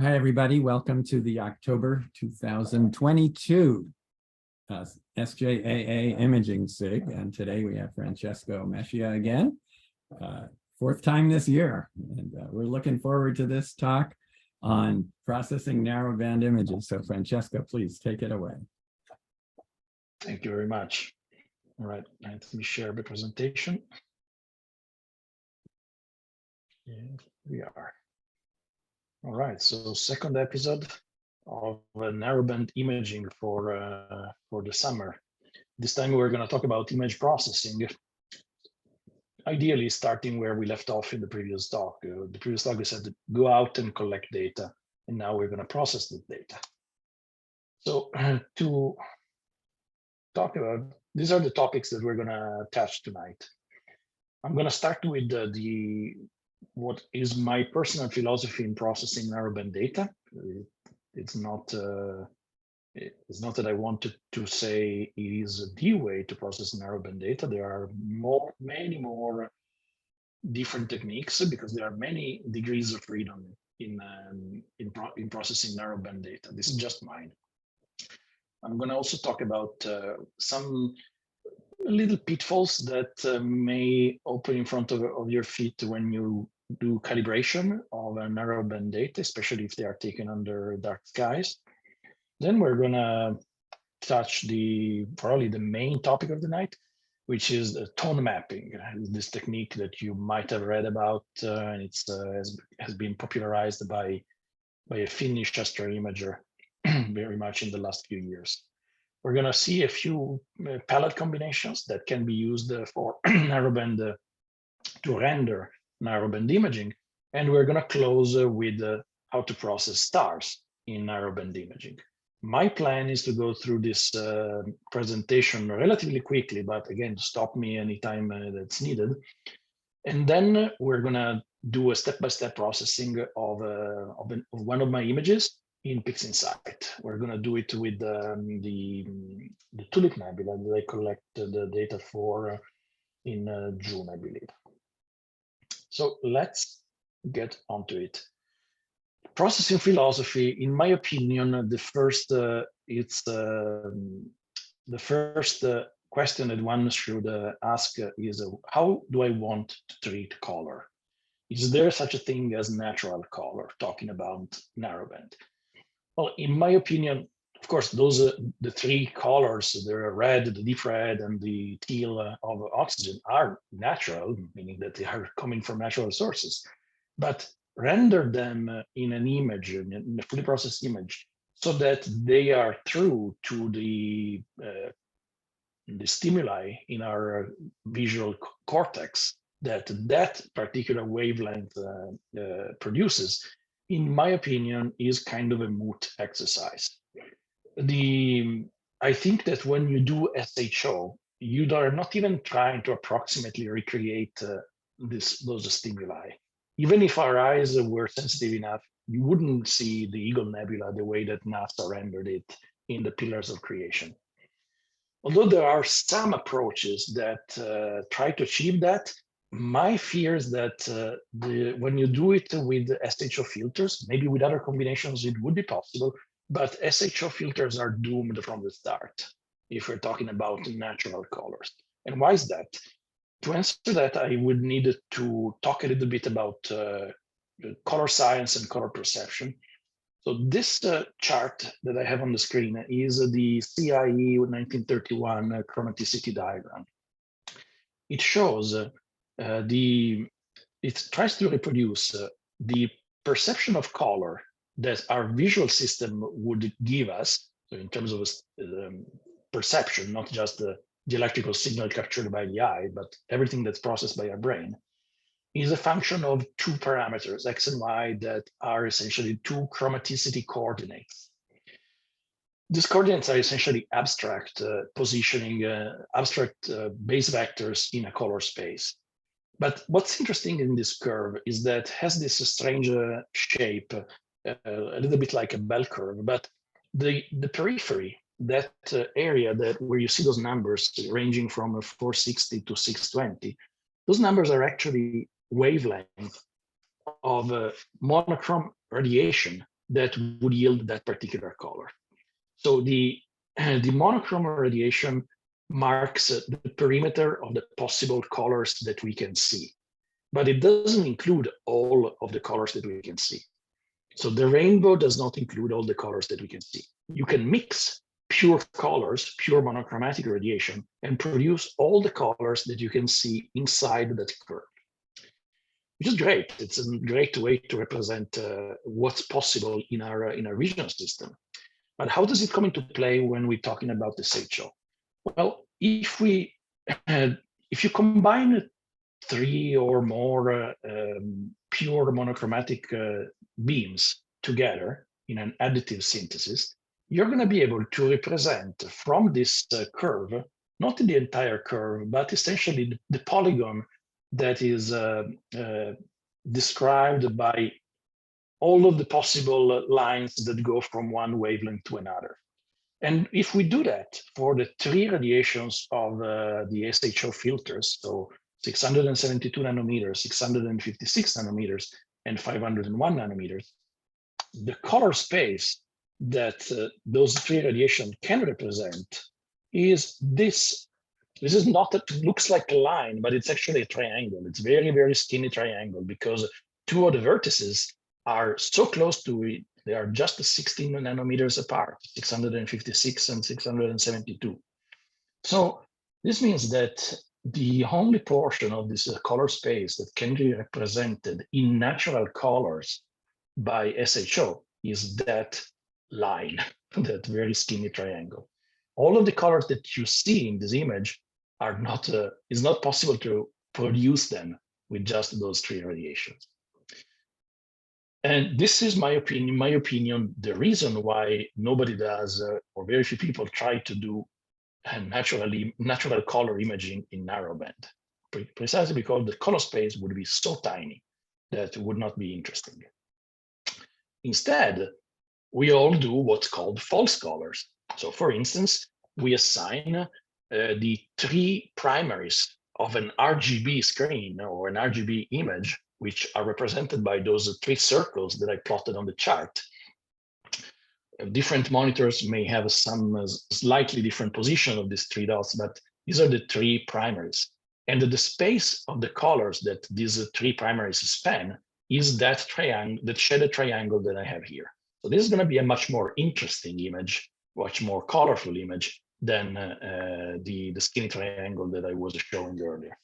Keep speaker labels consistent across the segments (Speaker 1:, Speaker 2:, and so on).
Speaker 1: Hi, everybody. Welcome to the October 2022 SJAA Imaging SIG. And today we have Francesco Meschia again, fourth time this year. And we're looking forward to this talk on processing narrowband images. So Francesco, please take it away.
Speaker 2: Thank you very much. All right, let me share the presentation. Here we are. All right, so second episode of narrowband imaging for the summer. This time we're going to talk about image processing. Ideally, starting where we left off in the previous talk. The previous talk we said go out and collect data, and now we're going to process the data. So to talk about, these are the topics that we're going to touch tonight. I'm going to start with what is my personal philosophy in processing narrowband data. It's not that I wanted to say it is the way to process narrowband data. There are many more different techniques because there are many degrees of freedom in processing narrowband data. This is just mine. I'm going to also talk about some little pitfalls that may open in front of your feet when you do calibration of a narrowband data, especially if they are taken under dark skies. Then we're going to touch probably the main topic of the night, which is tone mapping. This technique that you might have read about, and it has been popularized by a Finnish astro imager very much in the last few years. We're going to see a few palette combinations that can be used for narrowband to render narrowband imaging. And we're going to close with how to process stars in narrowband imaging. My plan is to go through this presentation relatively quickly, but again, stop me anytime that's needed. And then we're going to do a step-by-step processing of one of my images in PixInsight. We're going to do it with the Tulip Nebula that I collected the data for in June, I believe. So let's get onto it. Processing philosophy, in my opinion, the first question that one should ask is, how do I want to treat color? Is there such a thing as natural color, talking about narrowband? Well, in my opinion, of course, those the three colors, the red, the deep red, and the teal of oxygen are natural, meaning that they are coming from natural sources. But render them in an image, in a fully processed image, so that they are true to the stimuli in our visual cortex that particular wavelength produces, in my opinion, is kind of a moot exercise. I think that when you do SHO, you are not even trying to approximately recreate those stimuli. Even if our eyes were sensitive enough, you wouldn't see the Eagle Nebula the way that NASA rendered it in the Pillars of Creation. Although there are some approaches that try to achieve that, my fear is that when you do it with SHO filters, maybe with other combinations, it would be possible, but SHO filters are doomed from the start if we're talking about natural colors. And why is that? To answer that, I would need to talk a little bit about color science and color perception. So this chart that I have on the screen is the CIE 1931 chromaticity diagram. It shows it tries to reproduce the perception of color that our visual system would give us, so in terms of perception, not just the electrical signal captured by the eye, but everything that's processed by our brain, is a function of two parameters, X and Y, that are essentially two chromaticity coordinates. These coordinates are essentially abstract positioning, abstract base vectors in a color space. But what's interesting in this curve is that it has this strange shape, a little bit like a bell curve, but the periphery, that area where you see those numbers ranging from 460 to 620, those numbers are actually wavelength of monochrome radiation that would yield that particular color. So the monochrome radiation marks the perimeter of the possible colors that we can see, but it doesn't include all of the colors that we can see. So the rainbow does not include all the colors that we can see. You can mix pure colors, pure monochromatic radiation, and produce all the colors that you can see inside that curve, which is great. It's a great way to represent what's possible in our regional system. But how does it come into play when we're talking about the SJAA? Well, if you combine 3 or more pure monochromatic beams together in an additive synthesis, you're going to be able to represent from this curve, not the entire curve, but essentially the polygon that is described by all of the possible lines that go from one wavelength to another. And if we do that for the 3 radiations of the SJAA filters, so 672 nanometers, 656 nanometers, and 501 nanometers, the color space that those 3 radiations can represent is this. This is not, it looks like a line, but it's actually a triangle. It's very, very skinny triangle because 2 of the vertices are so close to it. They are just 16 nanometers apart, 656 and 672. So this means that the only portion of this color space that can be represented in natural colors by SJAA is that line, that very skinny triangle. All of the colors that you see in this image are not, it's not possible to produce them with just those 3 radiations. And this is my opinion. In my opinion, the reason why nobody does, or very few people try to do natural color imaging in narrowband, precisely because the color space would be so tiny that it would not be interesting. Instead, we all do what's called false colors. So, for instance, we assign the 3 primaries of an RGB screen or an RGB image, which are represented by those 3 circles that I plotted on the chart. Different monitors may have some slightly different position of these 3 dots, but these are the 3 primaries. And the space of the colors that these 3 primaries span is that triangle, that shaded triangle that I have here. So this is going to be a much more interesting image, much more colorful image than the skinny triangle that I was showing earlier.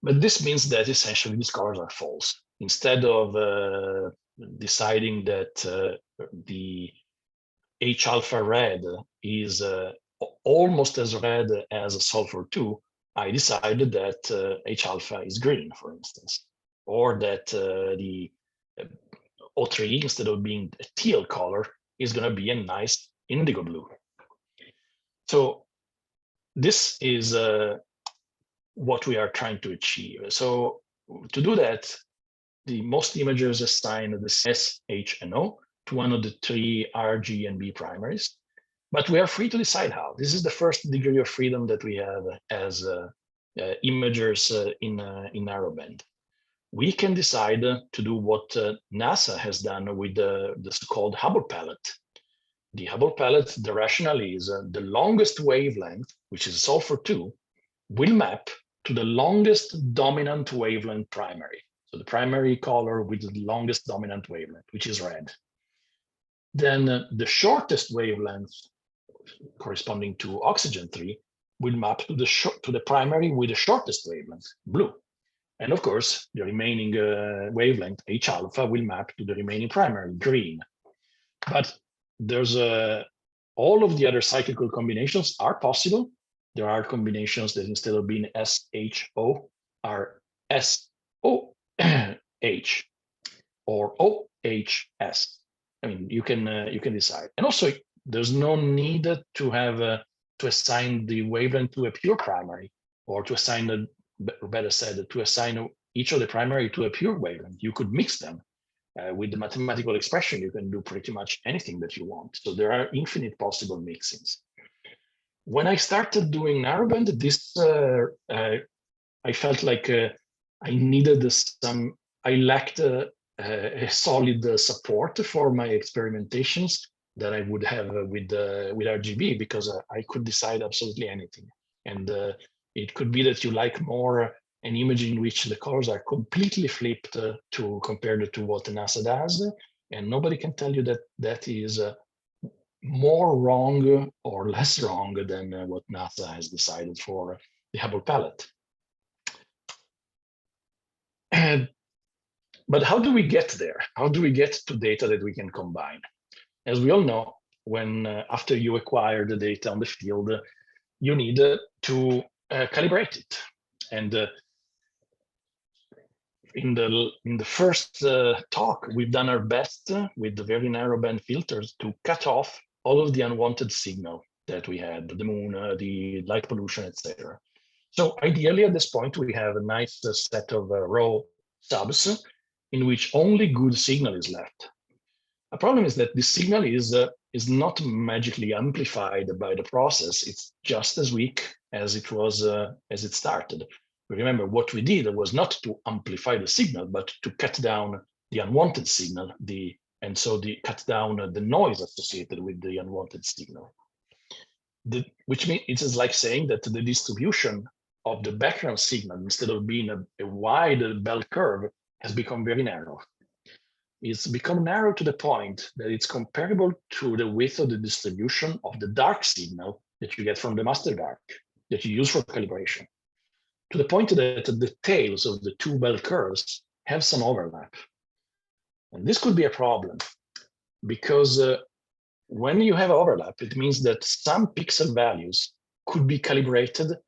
Speaker 2: But this means that essentially these colors are false. Instead of deciding that the H alpha red is almost as red as sulfur 2, I decided that H alpha is green, for instance, or that the O3, instead of being a teal color, is going to be a nice indigo blue. So this is what we are trying to achieve. So to do that, the most imagers assign the S, H, and O to one of the 3 R, G, and B primaries, but we are free to decide how. This is the first degree of freedom that we have as imagers in narrowband. We can decide to do what NASA has done with the so-called Hubble palette. The Hubble palette, the rationale is the longest wavelength, which is sulfur 2, will map to the longest dominant wavelength primary. So the primary color with the longest dominant wavelength, which is red. Then the shortest wavelength, corresponding to oxygen 3, will map to the primary with the shortest wavelength, blue. And of course, the remaining wavelength, H alpha, will map to the remaining primary, green. But there's all of the other cyclical combinations are possible. There are combinations that instead of being SHO are SOH or OHS. I mean, you can decide. And also, there's no need to have to assign the wavelength to a pure primary, or to assign better said, to assign each of the primary to a pure wavelength. You could mix them. With the mathematical expression, you can do pretty much anything that you want. So there are infinite possible mixings. When I started doing narrowband, this I felt like I needed some. I lacked a solid support for my experimentations that I would have with RGB, because I could decide absolutely anything. And it could be that you like more an image in which the colors are completely flipped to compared to what NASA does, and nobody can tell you that that is more wrong or less wrong than what NASA has decided for the Hubble palette. But how do we get there? How do we get to data that we can combine? As we all know, when after you acquire the data on the field, you need to calibrate it. And in the first talk, we've done our best with the very narrow band filters to cut off all of the unwanted signal that we had, the moon, the light pollution, etc. So ideally, at this point, we have a nice set of raw subs in which only good signal is left. The problem is that this signal is not magically amplified by the process. It's just as weak as it was as it started. Remember, what we did was not to amplify the signal, but to cut down the unwanted signal, cut down the noise associated with the unwanted signal. Which means it is like saying that the distribution of the background signal, instead of being a wide bell curve, has become very narrow. It's become narrow to the point that it's comparable to the width of the distribution of the dark signal that you get from the master dark that you use for calibration, to the point that the tails of the two bell curves have some overlap. And this could be a problem, because when you have overlap, it means that some pixel values could be calibrated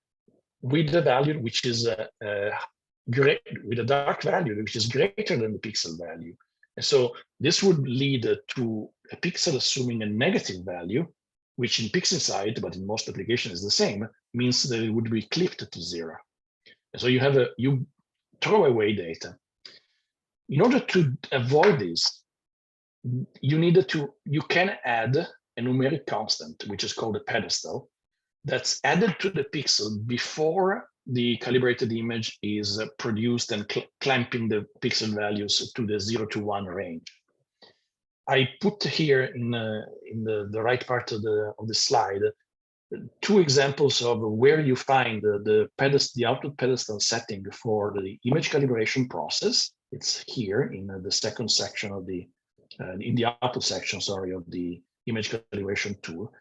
Speaker 2: with a value which is with a dark value which is greater than the pixel value. And so this would lead to a pixel assuming a negative value, which in PixInsight, but in most applications is the same, means that it would be clipped to 0. And so you throw away data. In order to avoid this, you can add a numeric constant, which is called a pedestal, that's added to the pixel before the calibrated image is produced and clamping the pixel values to the 0 to 1 range. I put here in the right part of the slide 2 examples of where you find the output pedestal setting for the image calibration process. It's here in the second section of in the output section, sorry, of the image calibration tool.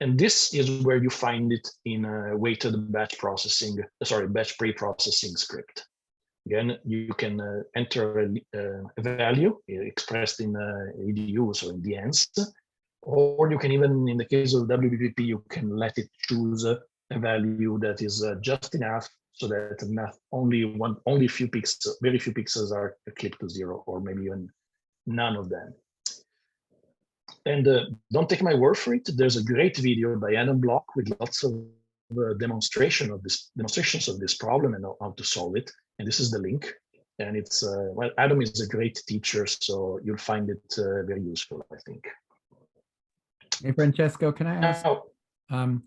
Speaker 2: And this is where you find it in a weighted batch pre-processing script. Again, you can enter a value expressed in EDU, so in the ends, or you can even, in the case of WBPP, you can let it choose a value that is just enough so that only very few pixels are clipped to 0, or maybe even none of them. And don't take my word for it. There's a great video by Adam Block with lots of demonstrations of this problem and how to solve it. And this is the link. And it's well, Adam is a great teacher, so you'll find it very useful, I think.
Speaker 1: Hey, Francesco, can I ask?
Speaker 2: Now,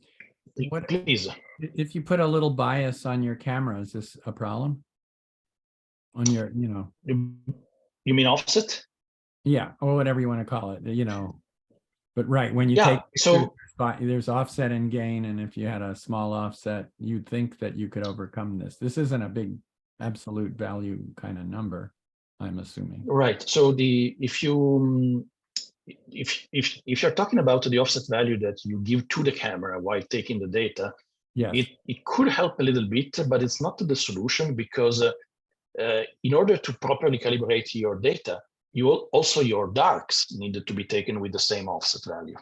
Speaker 2: please.
Speaker 1: If you put a little bias on your camera, is this a problem? On your,
Speaker 2: You mean offset?
Speaker 1: Yeah, or whatever you want to call it, But right, when you take pictures, there's offset and gain, and if you had a small offset, you'd think that you could overcome this. This isn't a big absolute value kind of number, I'm assuming.
Speaker 2: Right. So if you're talking about the offset value that you give to the camera while taking the data,
Speaker 1: yes,
Speaker 2: it could help a little bit, but it's not the solution, because in order to properly calibrate your data, also your darks needed to be taken with the same offset value.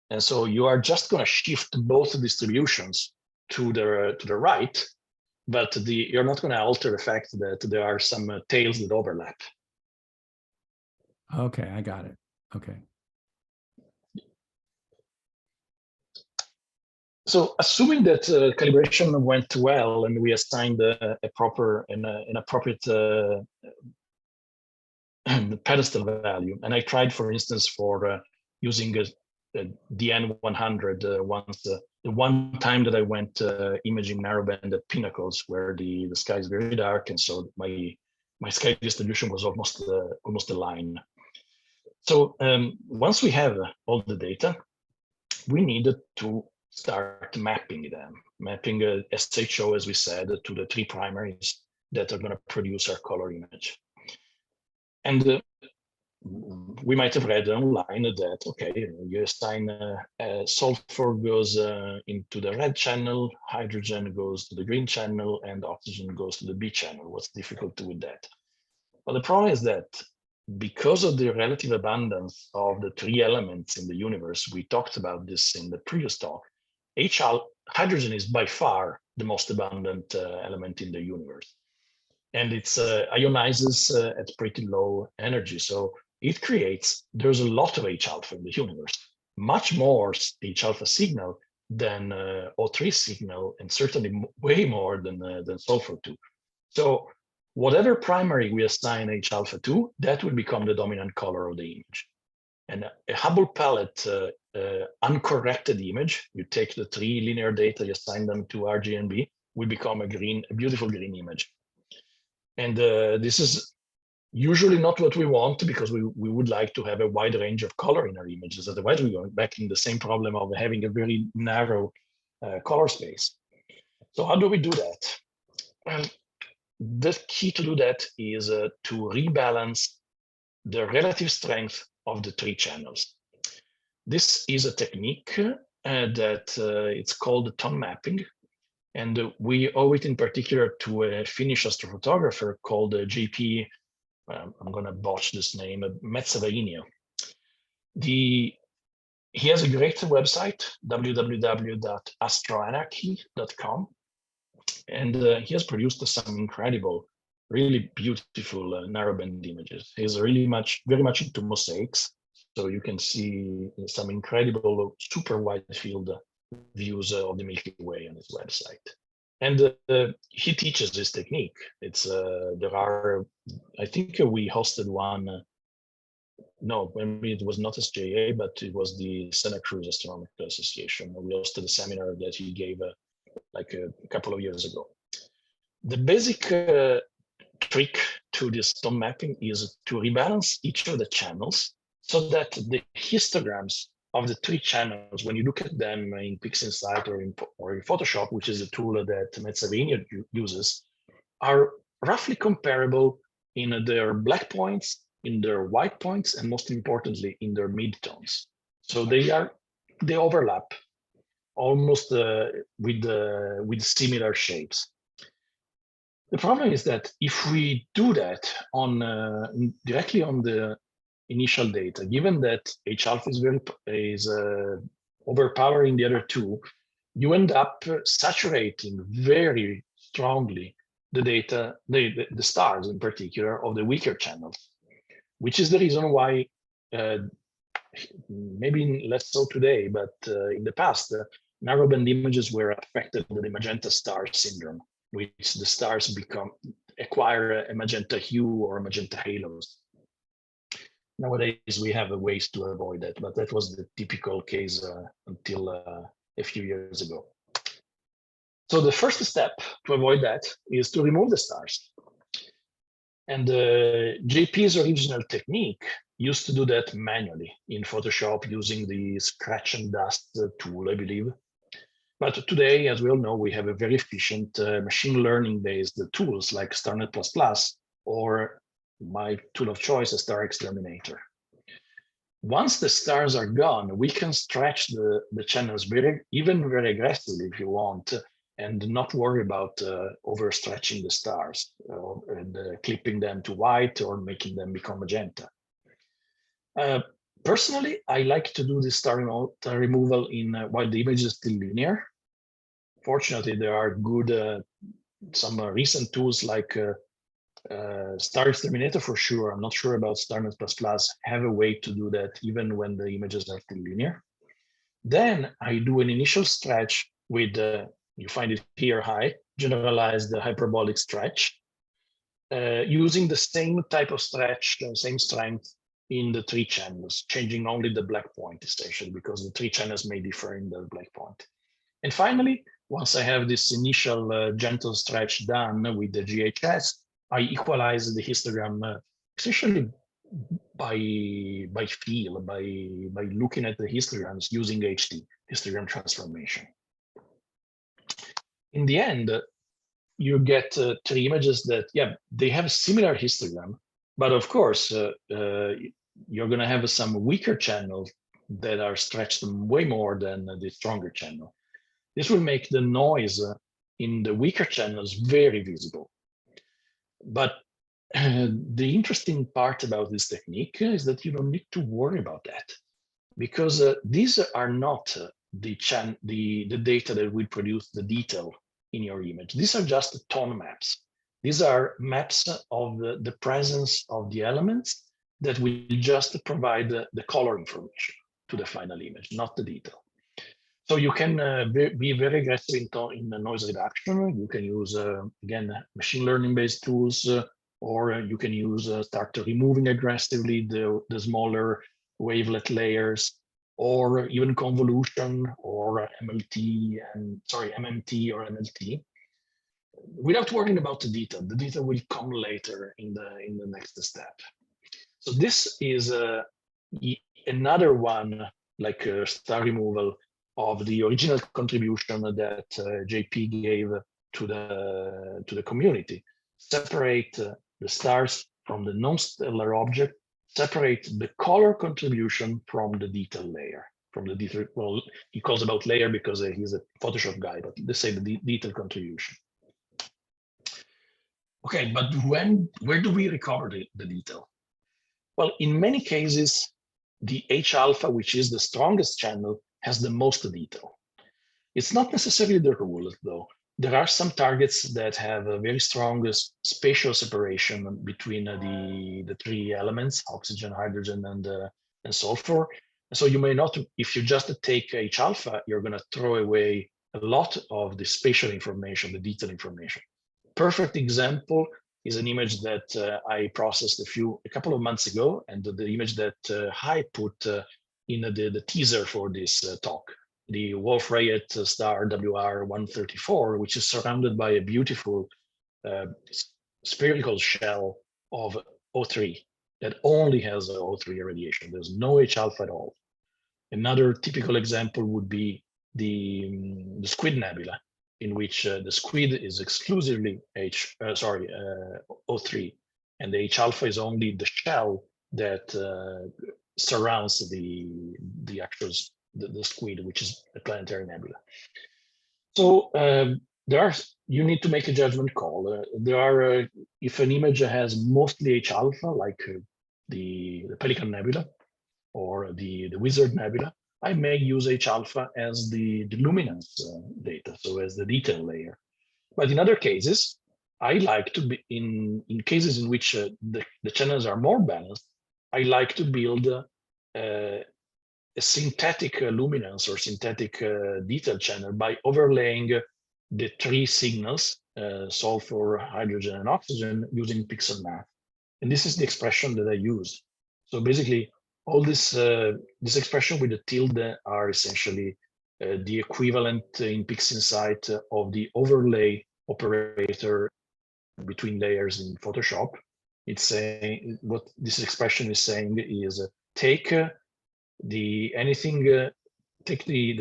Speaker 2: And so you are just going to shift both distributions to the right, but you're not going to alter the fact that there are some tails that overlap.
Speaker 1: Okay, I got it. Okay.
Speaker 2: So assuming that calibration went well and we assigned an appropriate pedestal value, and I tried, for instance, for using the N100 once, the one time that I went imaging narrowband at pinnacles where the sky is very dark, and so my my scale distribution was almost a line. So once we have all the data, we needed to start mapping them, mapping SHO, as we said, to the three primaries that are going to produce our color image. And we might have read online that, okay, you assign sulfur goes into the red channel, hydrogen goes to the green channel, and oxygen goes to the B channel. What's difficult with that? But the problem is that because of the relative abundance of the three elements in the universe, we talked about this in the previous talk, hydrogen is by far the most abundant element in the universe. And it ionizes at pretty low energy. So it creates, there's a lot of H-alpha in the universe, much more H-alpha signal than O3 signal, and certainly way more than sulfur 2. So whatever primary we assign H-alpha to, that will become the dominant color of the image. And a Hubble palette uncorrected image, you take the three linear data, you assign them to RG and B, will become a beautiful green image. And this is usually not what we want, because we would like to have a wide range of color in our images. Otherwise, we're going back in the same problem of having a very narrow color space. So how do we do that? Well, the key to do that is to rebalance the relative strength of the three channels. This is a technique that it's called tone mapping. And we owe it in particular to a Finnish astrophotographer called JP, I'm going to botch this name, Metsäväinio. He has a great website, www.astroanarchy.com. And he has produced some incredible, really beautiful narrowband images. He's very much into mosaics. So you can see some incredible, super wide field views of the Milky Way on his website. And he teaches this technique. It's there are, I think we hosted one. No, maybe it was not SJAA, but it was the Santa Cruz Astronomical Association. We hosted a seminar that he gave like a couple of years ago. The basic trick to this tone mapping is to rebalance each of the channels so that the histograms of the three channels, when you look at them in PixInsight or in Photoshop, which is a tool that Metsäväinio uses, are roughly comparable in their black points, in their white points, and most importantly, in their midtones. So they overlap almost with similar shapes. The problem is that if we do that on directly on the initial data, given that H-alpha is overpowering the other two, you end up saturating very strongly the data, the stars in particular, of the weaker channels, which is the reason why, maybe less so today, but in the past, narrowband images were affected with the magenta star syndrome, which the stars acquire a magenta hue or magenta halos. Nowadays, we have ways to avoid that, but that was the typical case until a few years ago. So the first step to avoid that is to remove the stars. And JP's original technique used to do that manually in Photoshop using the scratch and dust tool, I believe. But today, as we all know, we have a very efficient machine learning-based tools like StarNet++ or my tool of choice, a Star Exterminator. Once the stars are gone, we can stretch the channels very aggressively if you want, and not worry about overstretching the stars and clipping them to white or making them become magenta. Personally, I like to do the star removal while the image is still linear. Fortunately, there are good some recent tools like Star Exterminator for sure. I'm not sure about StarNet++, have a way to do that even when the images are still linear. Then I do an initial stretch with, you find it here high, generalized hyperbolic stretch, using the same type of stretch, same strength in the three channels, changing only the black point essentially, because the three channels may differ in the black point. And finally, once I have this initial gentle stretch done with the GHS, I equalize the histogram essentially by feel, by looking at the histograms using HT, histogram transformation. In the end, you get 3 images that, yeah, they have a similar histogram, but of course, you're going to have some weaker channels that are stretched way more than the stronger channel. This will make the noise in the weaker channels very visible. But the interesting part about this technique is that you don't need to worry about that, because these are not the data that will produce the detail in your image. These are just tone maps. These are maps of the presence of the elements that will just provide the color information to the final image, not the detail. So you can be very aggressive in noise reduction. You can use, again, machine learning-based tools, or you can use start removing aggressively the smaller wavelet layers, or even convolution, or MMT or MLT, without worrying about the detail. The detail will come later in the next step. So this is another one, like star removal, of the original contribution that JP gave to the community. Separate the stars from the non-stellar object, separate the color contribution from the detail layer, from the detail. Well, he calls about layer because he's a Photoshop guy, but let's say the detail contribution. Okay, but where do we recover the detail? Well, in many cases, the H alpha, which is the strongest channel, has the most detail. It's not necessarily the rule, though. There are some targets that have a very strong spatial separation between the 3 elements, oxygen, hydrogen, and sulfur. So you may not, if you just take H alpha, you're going to throw away a lot of the spatial information, the detail information. Perfect example is an image that I processed a couple of months ago, and the image that I put in the teaser for this talk, the Wolf-Rayet star WR134, which is surrounded by a beautiful spherical shell of O3 that only has O3 irradiation. There's no H alpha at all. Another typical example would be the Squid Nebula, in which the squid is exclusively O3, and the H alpha is only the shell that surrounds the actual the squid, which is a planetary nebula. So you need to make a judgment call. If an image has mostly H alpha, like the Pelican Nebula or the Wizard Nebula, I may use H alpha as the luminance data, so as the detail layer. But in other cases, I like to be in cases in which the channels are more balanced, I like to build a synthetic luminance or synthetic detail channel by overlaying the 3 signals, sulfur, hydrogen, and oxygen, using pixel math. And this is the expression that I use. So basically, all this expression with the tilde are essentially the equivalent in PixInsight of the overlay operator between layers in Photoshop. It's saying, what this expression is saying is take the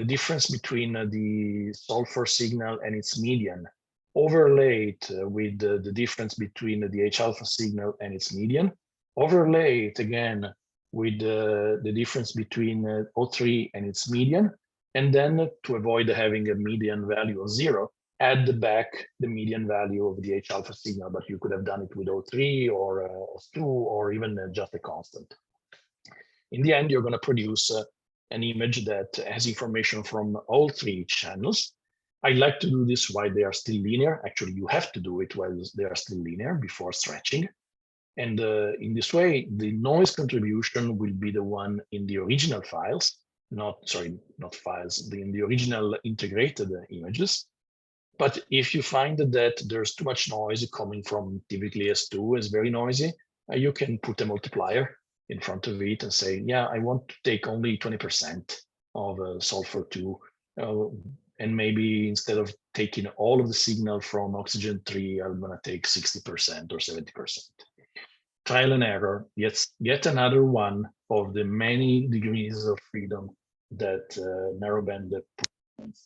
Speaker 2: difference between the sulfur signal and its median, overlay it with the difference between the H alpha signal and its median, overlay it again with the difference between O3 and its median, and then, to avoid having a median value of 0, add back the median value of the H alpha signal, but you could have done it with O3 or O2 or even just a constant. In the end, you're going to produce an image that has information from all 3 channels. I like to do this while they are still linear. Actually, you have to do it while they are still linear before stretching. And in this way, the noise contribution will be the one in the original files, in the original integrated images. But if you find that there's too much noise coming from typically S2 is very noisy, you can put a multiplier in front of it and say, yeah, I want to take only 20% of sulfur 2, and maybe instead of taking all of the signal from oxygen 3, I'm going to take 60% or 70%. Trial and error, yet another one of the many degrees of freedom that narrowband provides.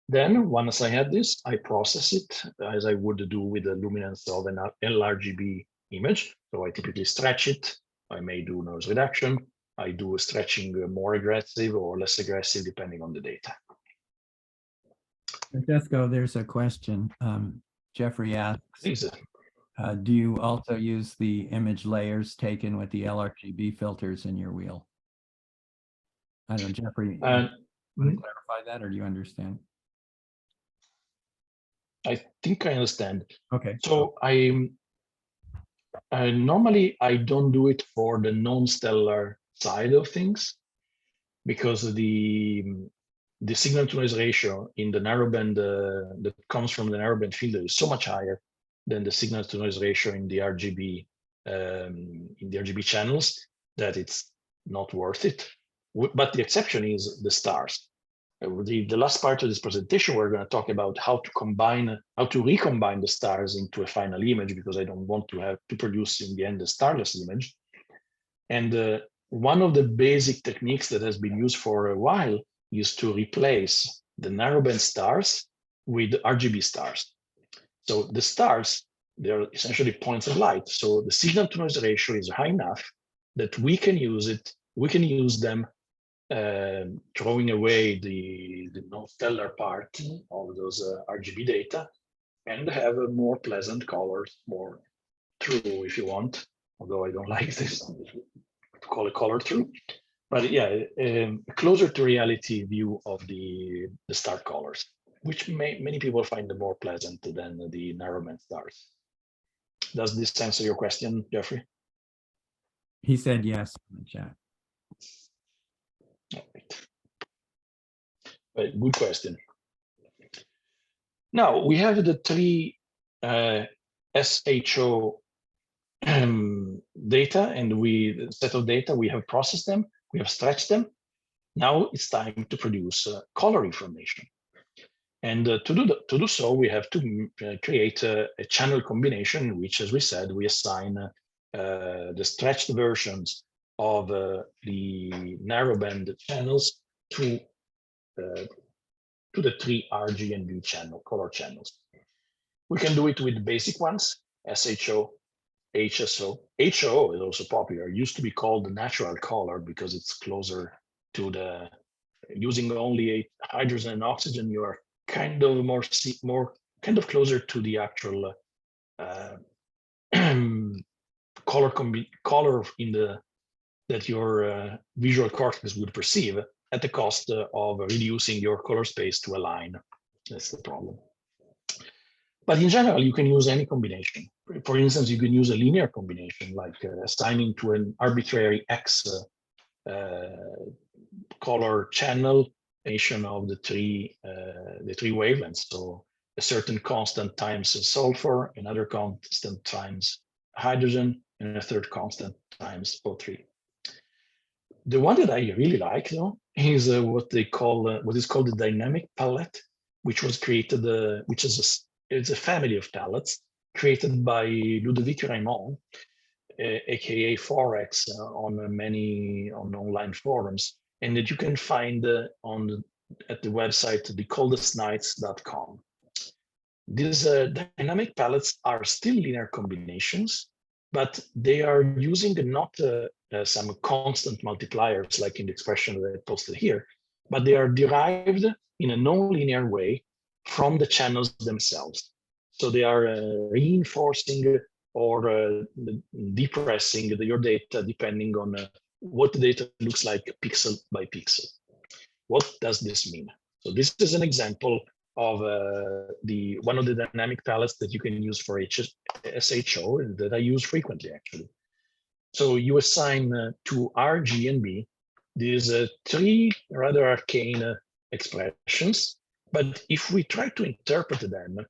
Speaker 2: Then once I had this, I process it as I would do with the luminance of an LRGB image. So I typically stretch it. I may do noise reduction. I do a stretching more aggressive or less aggressive depending on the data.
Speaker 1: Francesco, there's a question. Jeffrey asks,
Speaker 2: Please.
Speaker 1: do you also use the image layers taken with the LRGB filters in your wheel? I don't know, Jeffrey, want to clarify that, or do you understand?
Speaker 2: I think I understand.
Speaker 1: Okay.
Speaker 2: So normally I don't do it for the non-stellar side of things, because the signal to noise ratio in the narrowband that comes from the narrowband filter is so much higher than the signal to noise ratio in the RGB channels that it's not worth it. But the exception is the stars. The last part of this presentation, we're going to talk about how to recombine the stars into a final image, because I don't want to have to produce in the end a starless image. And one of the basic techniques that has been used for a while is to replace the narrowband stars with RGB stars. So the stars, they're essentially points of light. So the signal to noise ratio is high enough that we can use it. We can use them, throwing away the non-stellar part of those RGB data, and have a more pleasant colors, more true if you want, although I don't like this to call it color true. But yeah, closer to reality view of the star colors, which many people find more pleasant than the narrowband stars. Does this answer your question, Jeffrey?
Speaker 1: He said yes in the chat.
Speaker 2: All right. But good question. Now we have the three SHO data, and set of data, we have processed them, we have stretched them. Now it's time to produce color information. And to do so, we have to create a channel combination in which, as we said, we assign the stretched versions of the narrowband channels to the three RG and B color channels. We can do it with basic ones, SHO, HSO. HO is also popular. It used to be called the natural color because it's closer to the, using only hydrogen and oxygen, you are kind of more kind of closer to the actual color in that your visual cortex would perceive, at the cost of reducing your color space to a line. That's the problem. But in general, you can use any combination. For instance, you can use a linear combination, like assigning to an arbitrary X color channel of the three wavelengths. So a certain constant times sulfur, another constant times hydrogen, and a third constant times O3. The one that I really like, though, is what is called the dynamic palette, which was created, it's a family of palettes created by Ludovic Raymond, aka Forex, on online forums, and that you can find at the website thecoldestnights.com. These dynamic palettes are still linear combinations, but they are using not some constant multipliers like in the expression that I posted here, but they are derived in a non-linear way from the channels themselves. So they are reinforcing or depressing your data depending on what the data looks like pixel by pixel. What does this mean? So this is an example of one of the dynamic palettes that you can use for SHO that I use frequently, actually. So you assign to R, G, and B these three rather arcane expressions, but if we try to interpret them,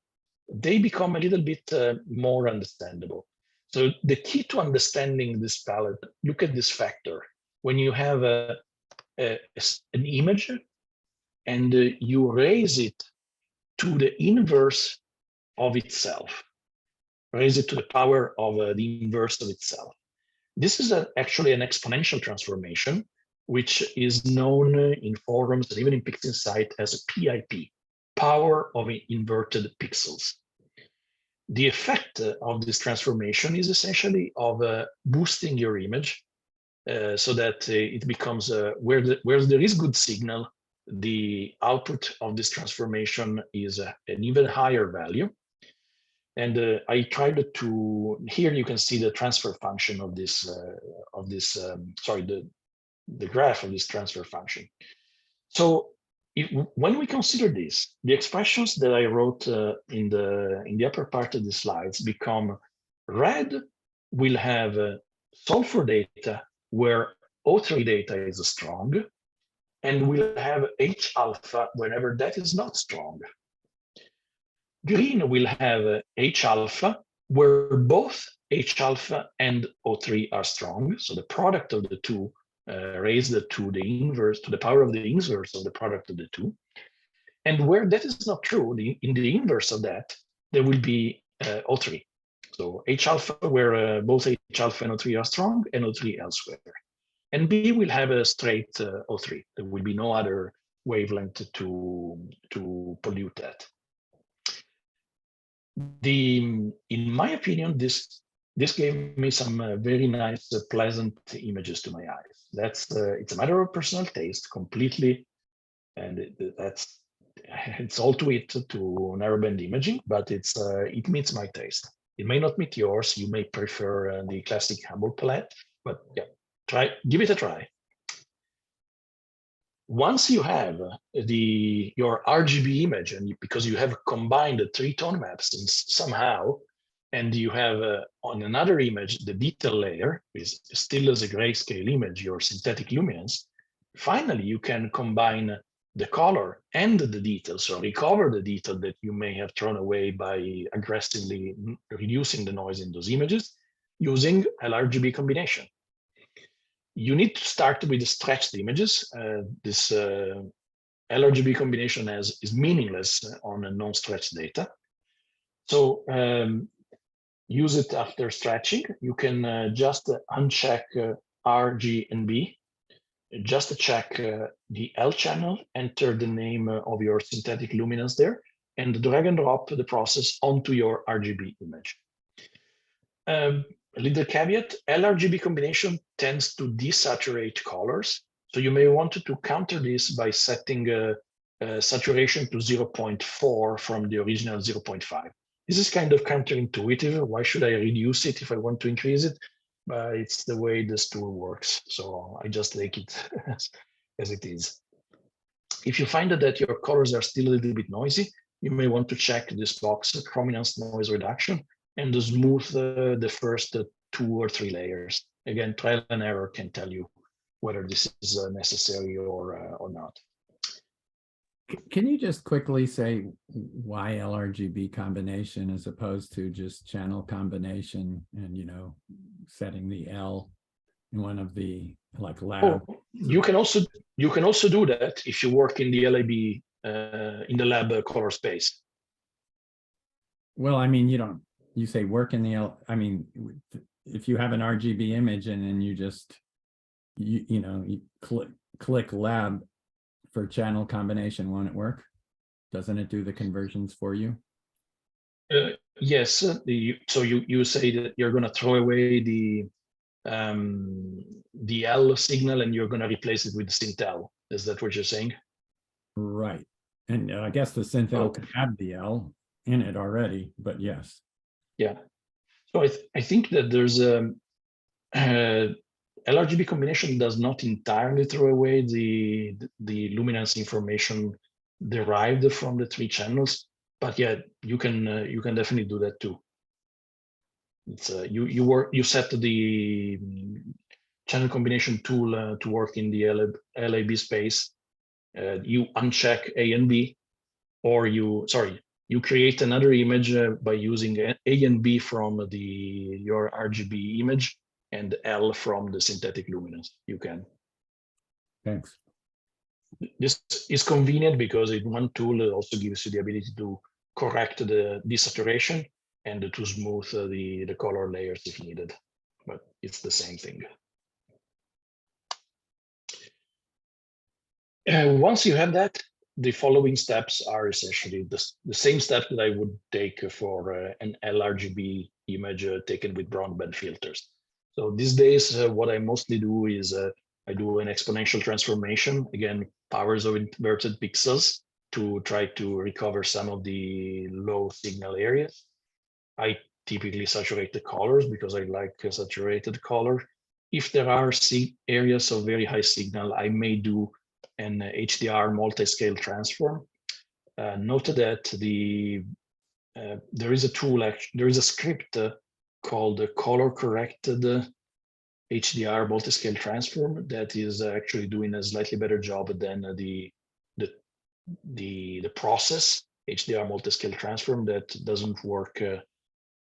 Speaker 2: they become a little bit more understandable. So the key to understanding this palette, look at this factor. When you have an image and you raise it to the inverse of itself, raise it to the power of the inverse of itself. This is actually an exponential transformation, which is known in forums and even in PixInsight as a PIP, power of inverted pixels. The effect of this transformation is essentially of boosting your image so that it becomes where there is good signal, the output of this transformation is an even higher value. And I tried to, here you can see the transfer function of this, the graph of this transfer function. So when we consider this, the expressions that I wrote in the upper part of the slides become: red will have sulfur data where O3 data is strong, and we'll have H alpha whenever that is not strong. Green will have H alpha where both H alpha and O3 are strong. So the product of the two raised to the inverse, to the power of the inverse of the product of the two. And where that is not true, in the inverse of that, there will be O3. So H alpha where both H alpha and O3 are strong, and O3 elsewhere. And B will have a straight O3. There will be no other wavelength to pollute that. In my opinion, this gave me some very nice, pleasant images to my eyes. It's a matter of personal taste completely, and it's all to it to narrowband imaging, but it meets my taste. It may not meet yours. You may prefer the classic Hubble palette, but yeah, give it a try. Once you have your RGB image, and because you have combined the 3 tone maps somehow, and you have on another image the detail layer is still as a grayscale image, your synthetic luminance. Finally, you can combine the color and the detail, so recover the detail that you may have thrown away by aggressively reducing the noise in those images using LRGB combination. You need to start with the stretched images. This LRGB combination is meaningless on a non-stretched data. So use it after stretching. You can just uncheck R, G, and B. Just check the L channel, enter the name of your synthetic luminance there, and drag and drop the process onto your RGB image. A little caveat, LRGB combination tends to desaturate colors. So you may want to counter this by setting saturation to 0.4 from the original 0.5. This is kind of counterintuitive. Why should I reduce it if I want to increase it? But it's the way this tool works. So I just take it as it is. If you find that your colors are still a little bit noisy, you may want to check this box, chrominance noise reduction, and to smooth the first 2 or 3 layers. Again, trial and error can tell you whether this is necessary or not.
Speaker 1: Can you just quickly say why LRGB combination as opposed to just channel combination and, setting the L in one of the lab?
Speaker 2: Oh, you can also do that if you work in the LAB in the lab color space.
Speaker 1: Well, I mean, you say work in the L. I mean, if you have an RGB image and then you just you click lab for channel combination, won't it work? Doesn't it do the conversions for you?
Speaker 2: Yes. So you say that you're going to throw away the L signal and you're going to replace it with the SynthL. Is that what you're saying?
Speaker 1: Right. And I guess the SynthL could have the L in it already, but yes.
Speaker 2: Yeah. So I think that there's LRGB combination does not entirely throw away the luminance information derived from the 3 channels, but yeah, you can definitely do that too. It's you set the channel combination tool to work in the LAB space. You uncheck A and B, or you create another image by using A and B from your RGB image and L from the synthetic luminance. You can.
Speaker 1: Thanks.
Speaker 2: This is convenient because in one tool it also gives you the ability to correct the desaturation and to smooth the color layers if needed, but it's the same thing. Once you have that, the following steps are essentially the same steps that I would take for an LRGB image taken with broadband filters. So these days, what I mostly do is I do an exponential transformation, again, powers of inverted pixels to try to recover some of the low signal areas. I typically saturate the colors because I like a saturated color. If there are areas of very high signal, I may do an HDR multi-scale transform. Note that there is a tool, there is a script called color corrected HDR multi-scale transform that is actually doing a slightly better job than the process HDR multi-scale transform that doesn't work.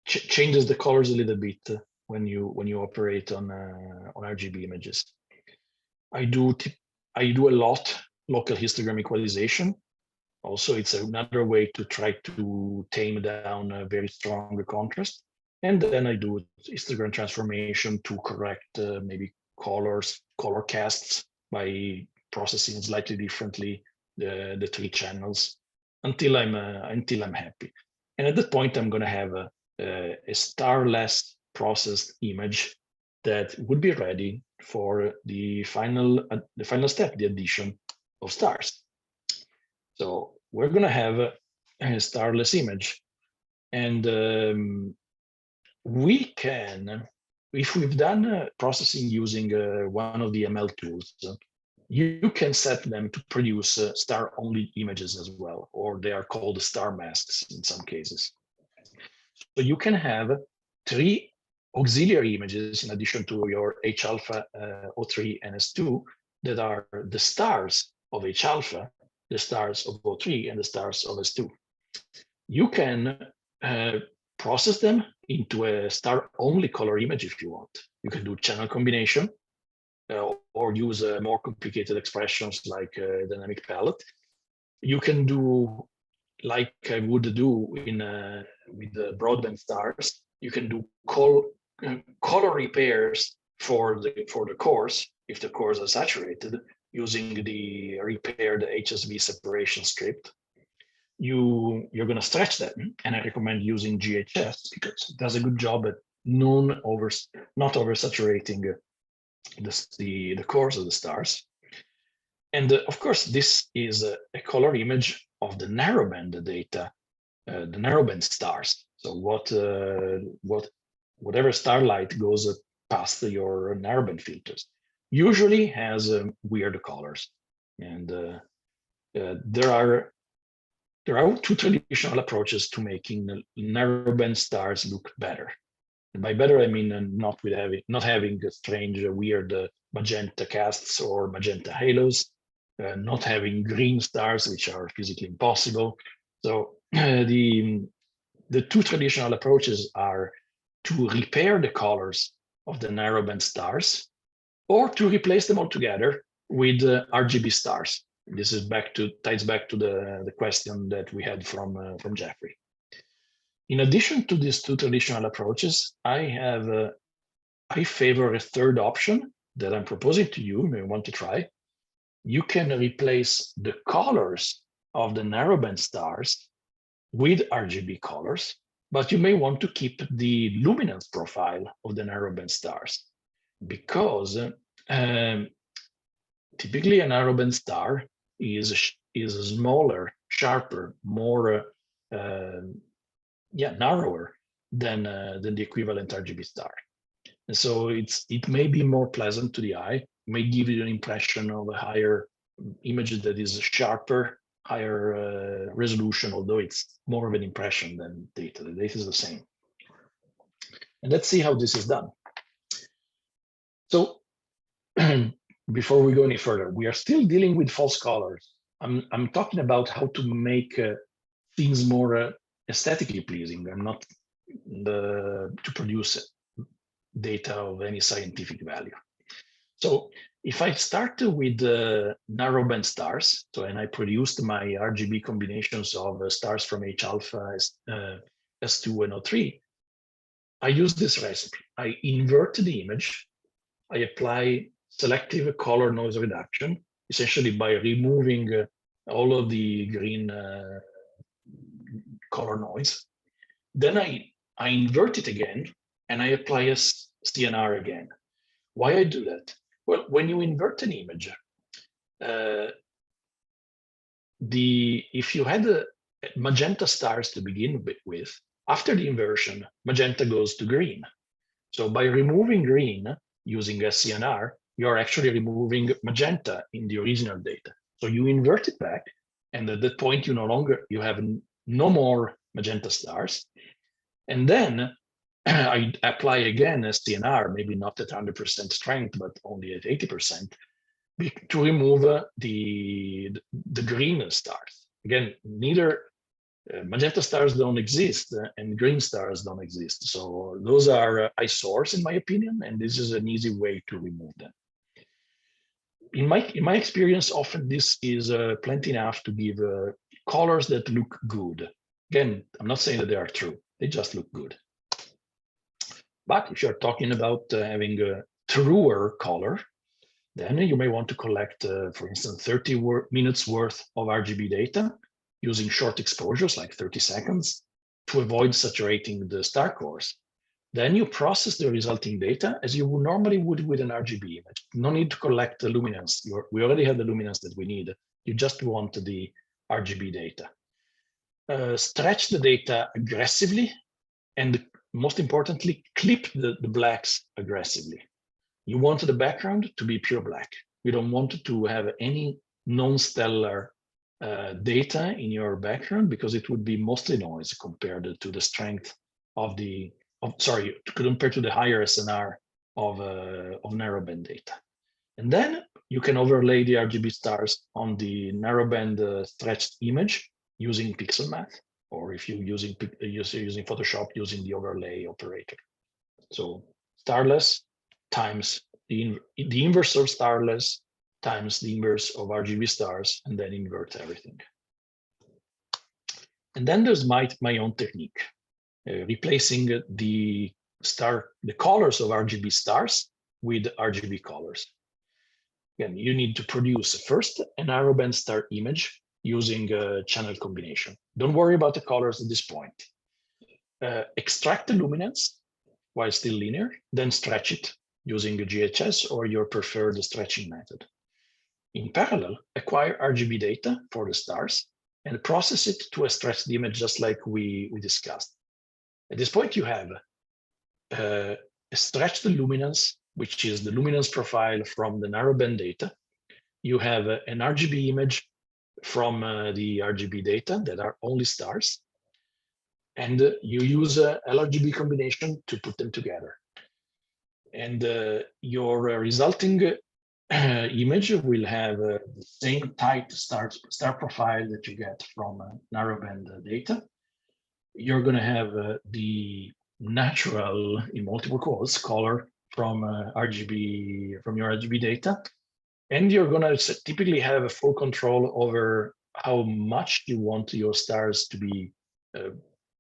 Speaker 2: Changes the colors a little bit when you operate on RGB images. I do a lot local histogram equalization. Also, it's another way to try to tame down a very strong contrast. And then I do histogram transformation to correct maybe color casts by processing slightly differently the 3 channels until I'm happy. And at that point, I'm going to have a starless processed image that would be ready for the final step, the addition of stars. So we're going to have a starless image, and we can, if we've done processing using one of the ML tools, you can set them to produce star-only images as well, or they are called star masks in some cases. So you can have 3 auxiliary images in addition to your H-alpha O3 and S2 that are the stars of H-alpha, the stars of O3, and the stars of S2. You can process them into a star-only color image if you want. You can do channel combination or use more complicated expressions like dynamic palette. You can do like I would do in with the broadband stars. You can do color repairs for the cores if the cores are saturated using the repaired HSV separation script. You're going to stretch that, and I recommend using GHS because it does a good job at not oversaturating the cores of the stars. And of course, this is a color image of the narrowband data, the narrowband stars. So whatever starlight goes past your narrowband filters usually has weird colors, and there are 2 traditional approaches to making narrowband stars look better. And by better, I mean not having strange, weird magenta casts or magenta halos, not having green stars, which are physically impossible. So the 2 traditional approaches are to repair the colors of the narrowband stars, or to replace them altogether with RGB stars. This is ties back to the question that we had from Jeffrey. In addition to these 2 traditional approaches, I favor a third option that I'm proposing to you. You may want to try. You can replace the colors of the narrowband stars with RGB colors, but you may want to keep the luminance profile of the narrowband stars, because typically a narrowband star is smaller, sharper, more narrower than the equivalent RGB star. And so it may be more pleasant to the eye, may give you an impression of a higher image that is sharper, higher resolution, although it's more of an impression than data. The data is the same. And let's see how this is done. So before we go any further, we are still dealing with false colors. I'm talking about how to make things more aesthetically pleasing. I'm not to produce data of any scientific value. So if I start with narrowband stars, so and I produced my RGB combinations of stars from H alpha, S2 and O3, I use this recipe. I invert the image. I apply selective color noise reduction, essentially by removing all of the green color noise. Then I invert it again, and I apply a CNR again. Why I do that? Well, when you invert an image, if you had magenta stars to begin with, after the inversion, magenta goes to green. So by removing green using a CNR, you're actually removing magenta in the original data. So you invert it back, and at that point, you have no more magenta stars. And then I apply again a CNR, maybe not at 100% strength, but only at 80%, to remove the green stars. Again, neither magenta stars don't exist and green stars don't exist. So those are eyesores, in my opinion, and this is an easy way to remove them. In my experience, often this is plenty enough to give colors that look good. Again, I'm not saying that they are true; they just look good. But if you're talking about having a truer color, then you may want to collect, for instance, 30 minutes worth of RGB data using short exposures, like 30 seconds, to avoid saturating the star cores. Then you process the resulting data as you normally would with an RGB image. No need to collect the luminance. We already have the luminance that we need. You just want the RGB data. Stretch the data aggressively, and most importantly, clip the blacks aggressively. You want the background to be pure black. You don't want to have any non-stellar data in your background, because it would be mostly noise compared to the strength compared to the higher SNR of narrowband data. And then you can overlay the RGB stars on the narrowband stretched image using pixel math, or if you're using Photoshop, using the overlay operator. So starless times the inverse of starless times the inverse of RGB stars, and then invert everything. And then there's my own technique, replacing the colors of RGB stars with RGB colors. Again, you need to produce first a narrowband star image using a channel combination. Don't worry about the colors at this point. Extract the luminance while still linear, then stretch it using a GHS or your preferred stretching method. In parallel, acquire RGB data for the stars and process it to a stretched image, just like we discussed. At this point, you have a stretched luminance, which is the luminance profile from the narrowband data. You have an RGB image from the RGB data that are only stars. And you use a LRGB combination to put them together. And your resulting image will have the same tight star profile that you get from narrowband data. You're going to have the natural, in multiple quotes, color from your RGB data. And you're going to typically have a full control over how much you want your stars to be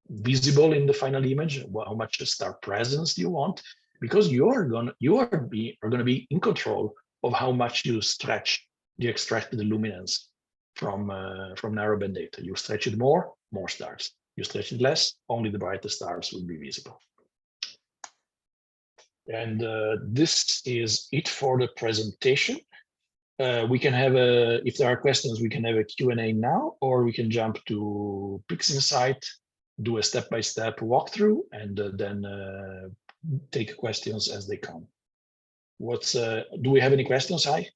Speaker 2: visible in the final image, how much star presence do you want, because you are going to be in control of how much you stretch the extracted luminance from narrowband data. You stretch it more stars. You stretch it less, only the brightest stars will be visible. And this is it for the presentation. We can have if there are questions, we can have a Q&A now, or we can jump to PixInsight, do a step-by-step walkthrough, and then take questions as they come. Do we have any questions, Hai?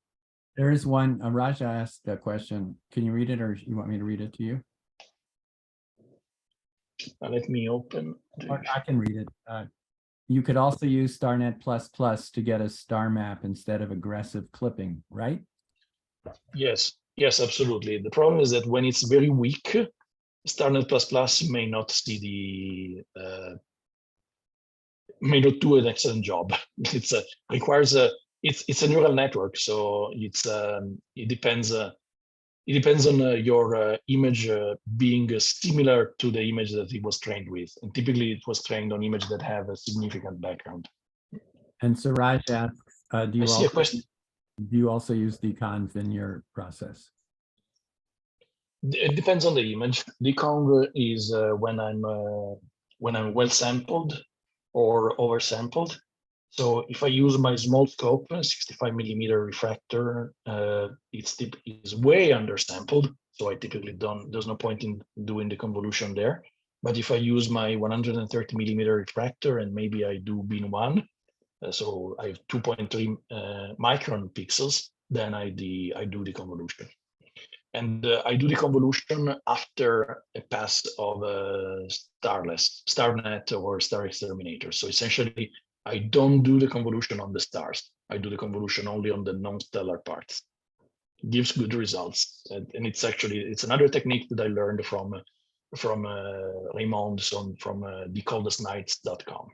Speaker 1: There is one. Raja asked a question. Can you read it, or you want me to read it to you?
Speaker 2: Let me open.
Speaker 1: I can read it. You could also use StarNet++ to get a star map instead of aggressive clipping, right?
Speaker 2: Yes, absolutely. The problem is that when it's very weak, StarNet++ may not see may not do an excellent job. It requires it's a neural network, so it depends. It depends on your image being similar to the image that it was trained with, and typically it was trained on images that have a significant background.
Speaker 1: And Suraj asks,
Speaker 2: I see a question.
Speaker 1: do you also use deconv in your process?
Speaker 2: It depends on the image. Deconv is when I'm well sampled or oversampled. So if I use my small scope, 65 millimeter refractor, it's way undersampled. So I typically there's no point in doing the convolution there. But if I use my 130 millimeter refractor and maybe I do bin 1, so I have 2.3 micron pixels, then I do the convolution. And I do the convolution after a pass of StarNet or Star Exterminator. So essentially, I don't do the convolution on the stars. I do the convolution only on the non-stellar parts. It gives good results, and it's another technique that I learned from Raymond from thecoldestnights.com.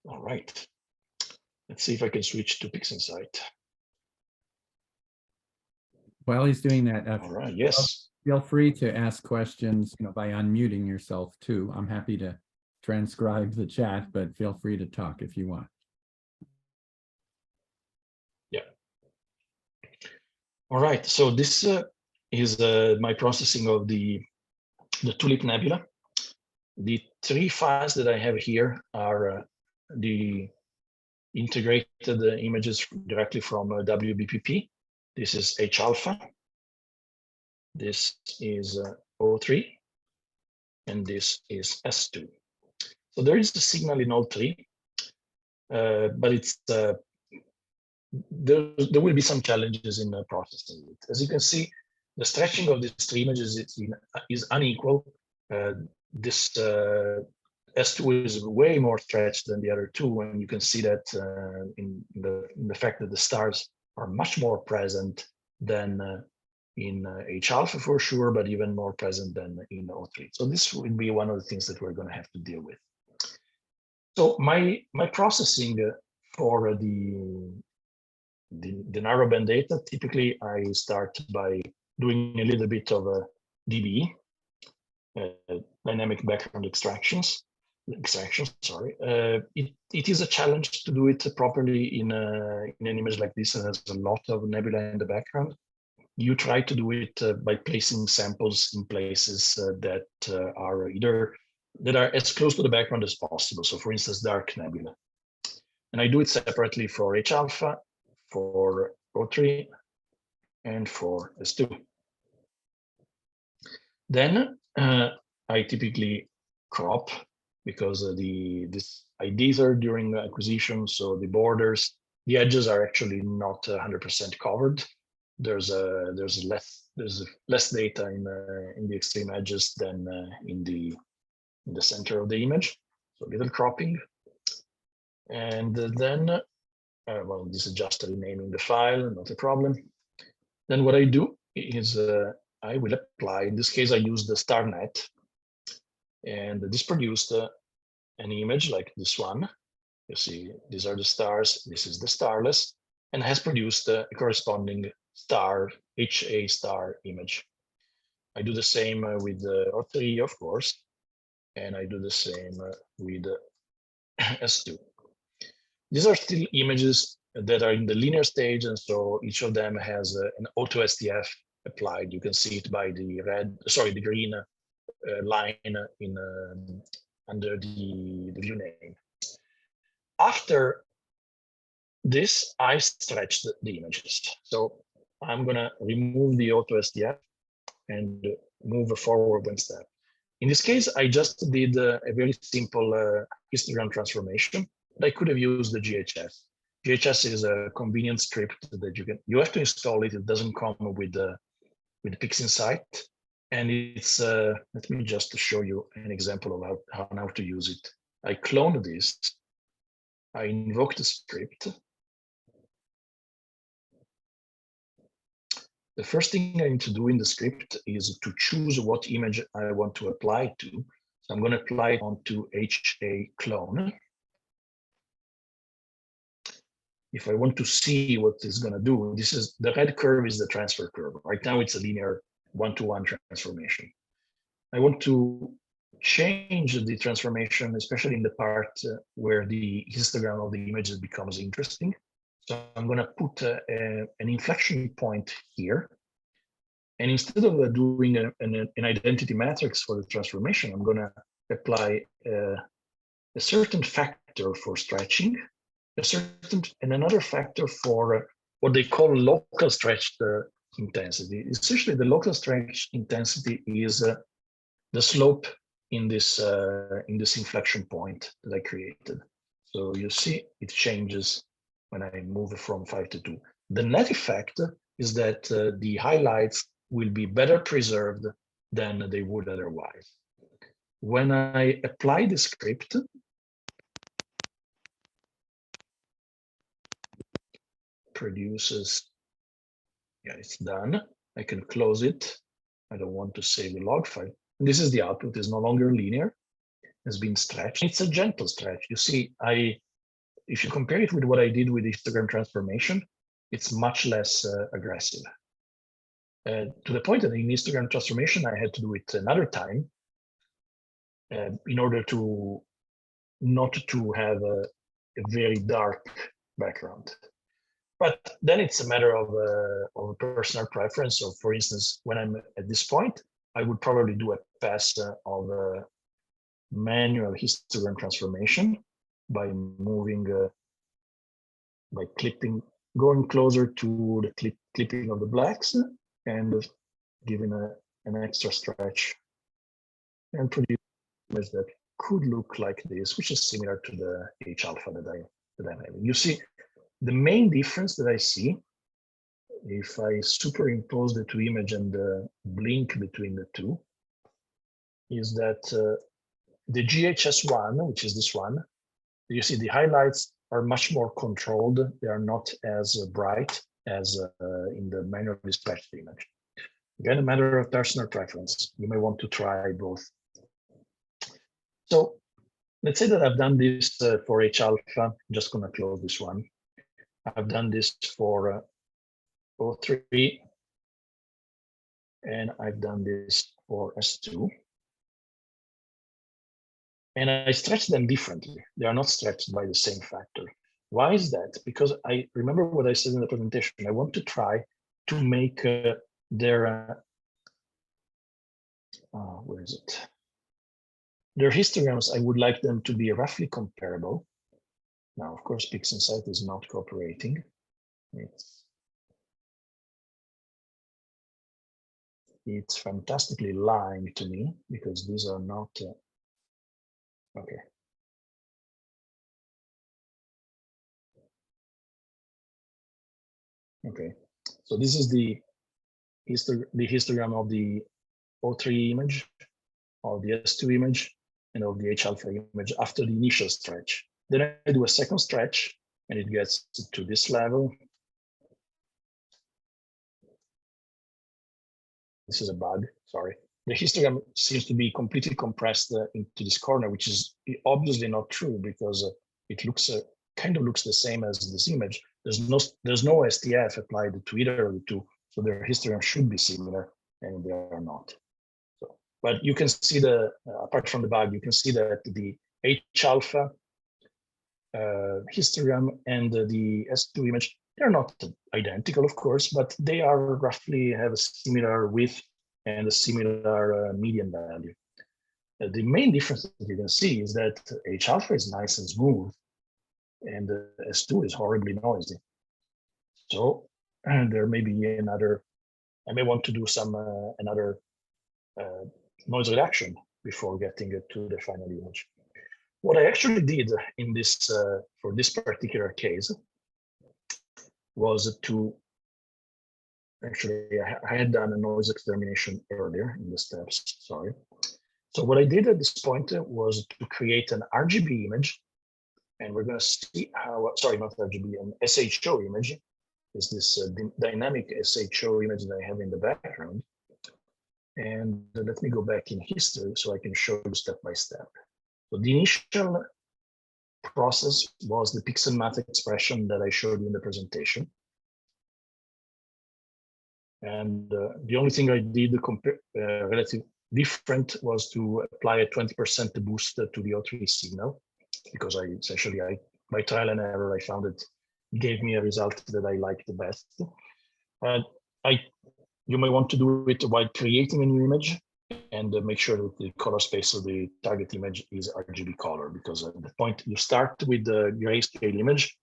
Speaker 2: All right, let's see if I can switch to PixInsight.
Speaker 1: While he's doing that,
Speaker 2: All right, yes.
Speaker 1: Feel free to ask questions, by unmuting yourself too. I'm happy to transcribe the chat, but feel free to talk if you want.
Speaker 2: Yeah. All right, so this is my processing of the Tulip Nebula. The 3 files that I have here are the integrated images directly from WBPP. This is H alpha. This is O3, and this is S2. So there is a signal in all 3, but it's there will be some challenges in processing it. As you can see, the stretching of these 3 images is unequal. This S2 is way more stretched than the other 2, and you can see that in the fact that the stars are much more present than in H alpha for sure, but even more present than in O3. So this will be one of the things that we're going to have to deal with. So my processing for the narrowband data, typically I start by doing a little bit of a DBE, dynamic background extractions. Sorry. It is a challenge to do it properly in an image like this that has a lot of nebula in the background. You try to do it by placing samples in places that are as close to the background as possible. So for instance, dark nebula. And I do it separately for H alpha, for O3, and for S2. Then I typically crop, because I dither during acquisition, so the borders, the edges are actually not 100% covered. There's less data in the extreme edges than in the center of the image. So little cropping, and then well, this is just renaming the file, not a problem. Then what I do is I will apply. In this case, I use the StarNet, and this produced an image like this one. You see, these are the stars. This is the starless, and has produced a corresponding star, HA star image. I do the same with O3, of course, and I do the same with S2. These are still images that are in the linear stage, and so each of them has an auto SDF applied. You can see it by the green line in under the view name. After this, I stretched the images. So I'm going to remove the auto SDF and move forward one step. In this case, I just did a very simple histogram transformation. I could have used the GHS. GHS is a convenient script that you have to install it. It doesn't come with PixInsight, and it's let me just show you an example of how to use it. I clone this. I invoke the script. The first thing I need to do in the script is to choose what image I want to apply to. So I'm going to apply it onto HA clone. if I want to see what it's going to do, this is the red curve is the transfer curve. Right now it's a linear one-to-one transformation. I want to change the transformation, especially in the part where the histogram of the images becomes interesting. So I'm going to put an inflection point here. And instead of doing an identity matrix for the transformation, I'm going to apply a certain factor for stretching, and another factor for what they call local stretch intensity. Essentially, the local stretch intensity is the slope in this inflection point that I created. So you see it changes when I move from 5 to 2. The net effect is that the highlights will be better preserved than they would otherwise. When I apply the script, produces, yeah, it's done. I can close it. I don't want to save the log file. And this is the output. It's no longer linear. It's been stretched. It's a gentle stretch. You see, if you compare it with what I did with histogram transformation, it's much less aggressive. To the point that in histogram transformation, I had to do it another time in order to not to have a very dark background. But then it's a matter of a personal preference. So for instance, when I'm at this point, I would probably do a pass of a manual histogram transformation by moving, by clipping, going closer to the clipping of the blacks and giving an extra stretch and produce an image that could look like this, which is similar to the H alpha that I'm having. You see, the main difference that I see, if I superimpose the two images and blink between the two, is that the GHS1, which is this one, you see the highlights are much more controlled. They are not as bright as in the manually stretched image. Again, a matter of personal preference. You may want to try both. So let's say that I've done this for H alpha. I'm just going to close this one. I've done this for O3, and I've done this for S2. And I stretch them differently. They are not stretched by the same factor. Why is that? Because I remember what I said in the presentation. I want to try to make their, where is it? Their histograms, I would like them to be roughly comparable. Now, of course, PixInsight is not cooperating. It's fantastically lying to me because these are not, okay. Okay, so this is the histogram of the O3 image, of the S2 image, and of the H alpha image after the initial stretch. Then I do a second stretch, and it gets to this level. This is a bug, sorry. The histogram seems to be completely compressed into this corner, which is obviously not true because it looks kind of looks the same as this image. There's no STF applied to either of the two, so their histogram should be similar, and they are not. So, but you can see apart from the bug, you can see that the H alpha histogram and the S2 image, they're not identical, of course, but they are roughly have a similar width and a similar median value. The main difference that you can see is that H alpha is nice and smooth, and S2 is horribly noisy. So there may be another, I may want to do some another noise reduction before getting it to the final image. What I actually did in this for this particular case was to actually I had done a noise extermination earlier in the steps. Sorry. So what I did at this point was to create an RGB image, and we're going to see how. Sorry, not RGB, an SHO image. Is this dynamic SHO image that I have in the background? And let me go back in history so I can show you step by step. So the initial process was the pixel math expression that I showed you in the presentation. And the only thing I did relative different was to apply a 20% boost to the O3 signal, because by trial and error, I found it gave me a result that I liked the best. And you may want to do it while creating a new image, and make sure that the color space of the target image is RGB color, because at the point you start with the grayscale image,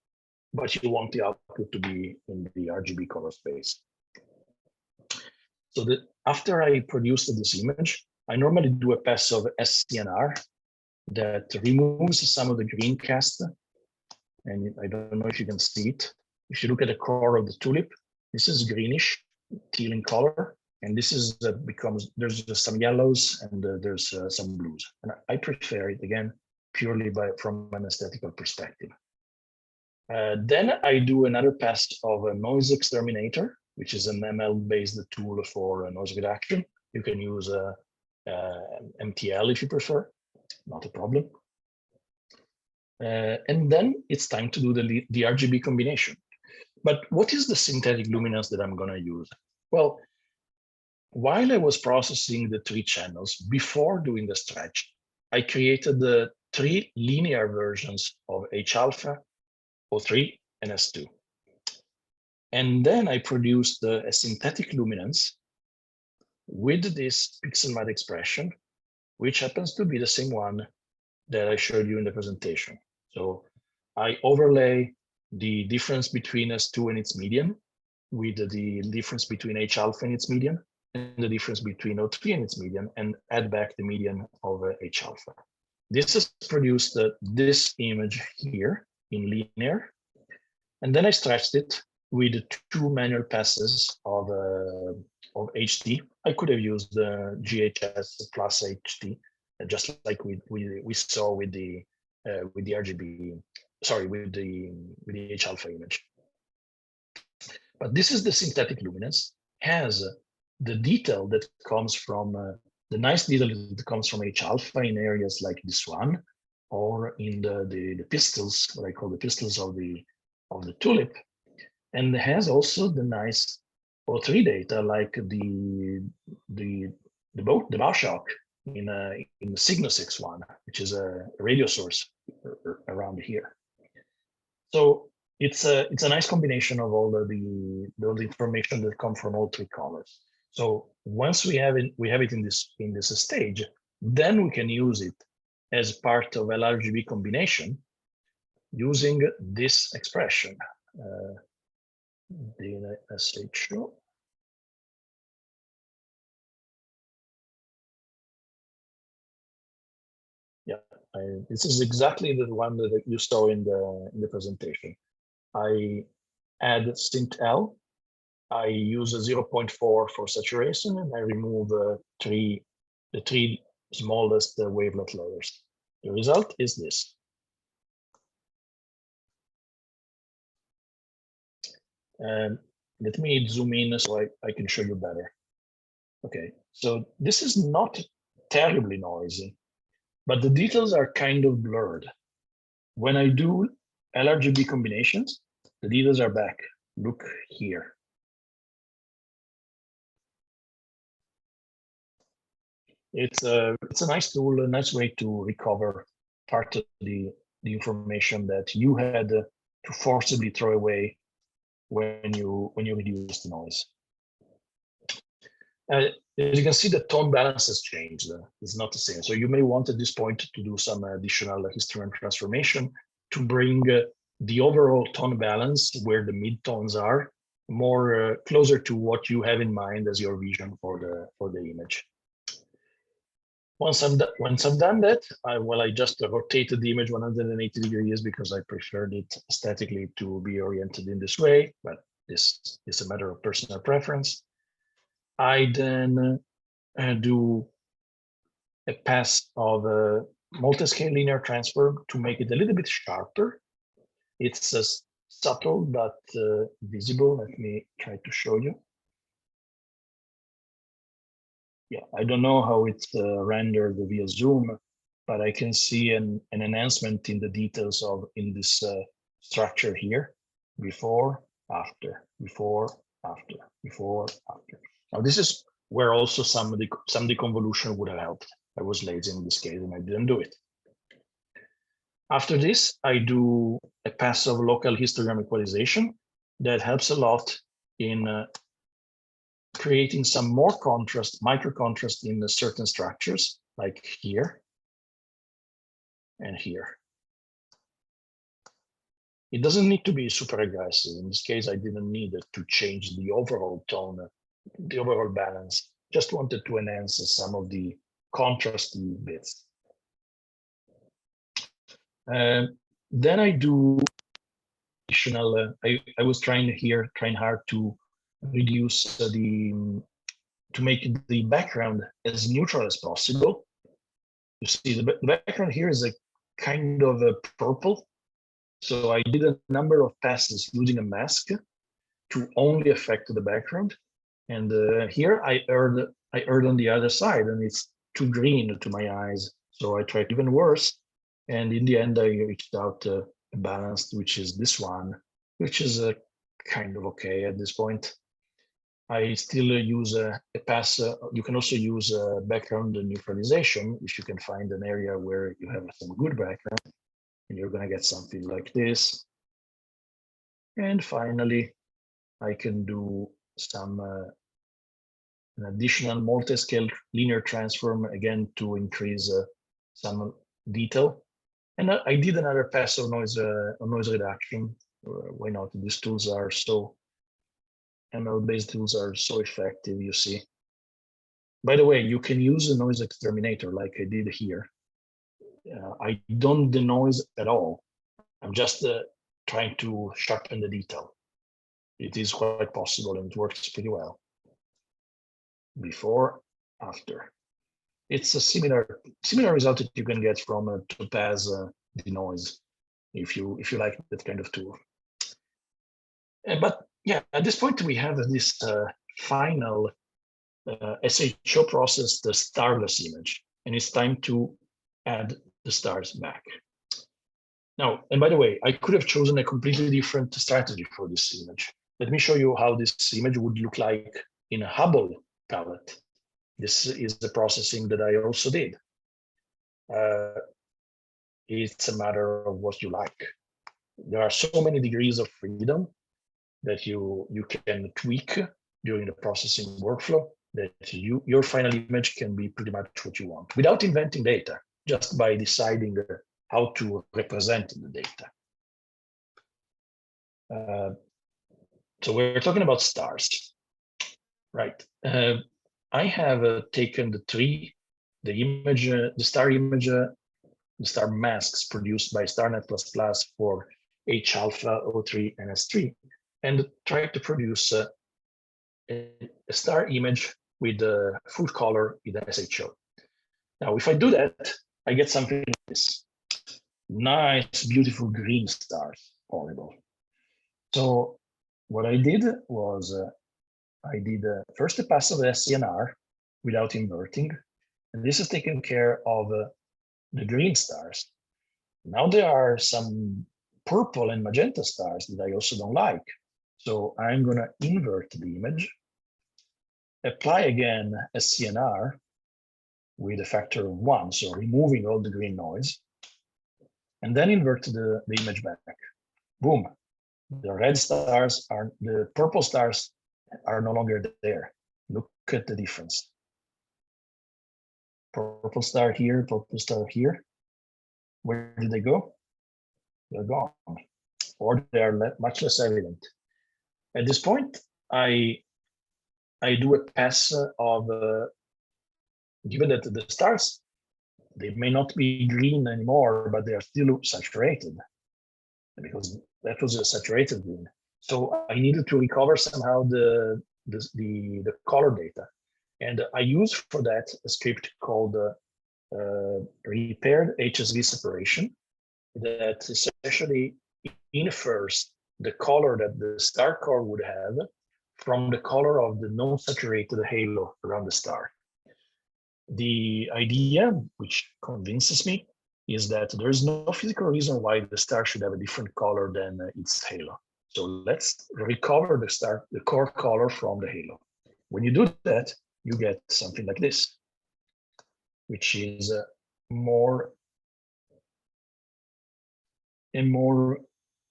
Speaker 2: but you want the output to be in the RGB color space. So that after I produced this image, I normally do a pass of SCNR that removes some of the green cast. And I don't know if you can see it. If you look at the core of the tulip, this is greenish, teal in color. And this is there's just some yellows and there's some blues. And I prefer it, again, purely from an aesthetical perspective. Then I do another pass of a noise exterminator, which is an ML-based tool for noise reduction. You can use MTL if you prefer, not a problem. And then it's time to do the RGB combination. But what is the synthetic luminance that I'm going to use? Well, while I was processing the 3 channels before doing the stretch, I created the 3 linear versions of H alpha, O3, and S2. And then I produced a synthetic luminance with this pixel math expression, which happens to be the same one that I showed you in the presentation. So I overlay the difference between S2 and its median with the difference between H alpha and its median, and the difference between O3 and its median, and add back the median of H alpha. This has produced this image here in linear. And then I stretched it with 2 manual passes of HT. I could have used GHS plus HT, just like we saw with the RGB, sorry, with the H alpha image. But this is the synthetic luminance, has the detail that comes from the nice detail that comes from H alpha in areas like this one, or in the pistils, what I call the pistils of the tulip, and has also the nice O3 data like the bow shock in the Cygnus X1, which is a radio source around here. So it's a nice combination of all the information that come from all 3 colors. So once we have it in this stage, then we can use it as part of LRGB combination using this expression, the SHO. Yeah, this is exactly the one that you saw in the presentation. I add synth L. I use a 0.4 for saturation, and I remove the 3 smallest wavelet layers. The result is this. And let me zoom in so I can show you better. Okay, so this is not terribly noisy, but the details are kind of blurred. When I do LRGB combinations, the details are back. Look here. It's a nice tool, a nice way to recover part of the information that you had to forcibly throw away when you reduce the noise. As you can see, the tone balance has changed. It's not the same. So you may want at this point to do some additional histogram transformation to bring the overall tone balance, where the mid-tones are, more closer to what you have in mind as your vision for the image. Once I'm done that, I just rotated the image 180 degrees because I preferred it aesthetically to be oriented in this way, but this is a matter of personal preference. I then do a pass of a multi-scale linear transfer to make it a little bit sharper. It's subtle but visible. Let me try to show you. Yeah, I don't know how it's rendered via Zoom, but I can see an enhancement in the details of in this structure here, before, after, before, after, before, after. Now this is where also some deconvolution would have helped. I was lazy in this case and I didn't do it. After this, I do a pass of local histogram equalization that helps a lot in creating some more contrast, micro contrast in certain structures, like here and here. It doesn't need to be super aggressive. In this case, I didn't need it to change the overall tone, the overall balance. Just wanted to enhance some of the contrasty bits. Then I do additional, I was trying hard to reduce to make the background as neutral as possible. You see the background here is a kind of a purple. So I did a number of passes using a mask to only affect the background. And here I erred on the other side, and it's too green to my eyes. So I tried even worse. And in the end, I reached out a balance, which is this one, which is kind of okay at this point. I still use a pass. You can also use background neutralization if you can find an area where you have some good background, and you're going to get something like this. And finally, I can do some an additional multi-scale linear transform again to increase some detail. And I did another pass of noise reduction. Why not? These tools are so ML-based tools are so effective. You see. By the way, you can use a noise exterminator like I did here. I don't denoise at all. I'm just trying to sharpen the detail. It is quite possible and it works pretty well. Before, after. It's a similar result that you can get from a topaz denoise if you like that kind of tool. But yeah, at this point we have this final SHO process, the starless image, and it's time to add the stars back. Now, and by the way, I could have chosen a completely different strategy for this image. Let me show you how this image would look like in a Hubble palette. This is the processing that I also did. It's a matter of what you like. There are so many degrees of freedom that you can tweak during the processing workflow that your final image can be pretty much what you want without inventing data, just by deciding how to represent the data. So we're talking about stars, right? I have taken the star image, the star masks produced by StarNet++ for H alpha, O3, and S3, and tried to produce a star image with the full color in the SHO. Now, if I do that, I get something like this. Nice, beautiful green stars, horrible. So what I did was I did first a pass of SCNR without inverting, and this has taken care of the green stars. Now there are some purple and magenta stars that I also don't like. So I'm gonna invert the image, apply again SCNR with a factor of 1, so removing all the green noise, and then invert the image back. Boom. The red stars are, the purple stars are no longer there. Look at the difference. Purple star here, purple star here. Where did they go? They're gone, or they are much less evident. At this point, I do a pass of, given that the stars, they may not be green anymore, but they are still saturated, because that was a saturated green. So I needed to recover somehow the color data. And I use for that a script called repaired HSV separation that essentially infers the color that the star core would have from the color of the non-saturated halo around the star. The idea, which convinces me, is that there is no physical reason why the star should have a different color than its halo. So let's recover the core color from the halo. When you do that, you get something like this, which is a more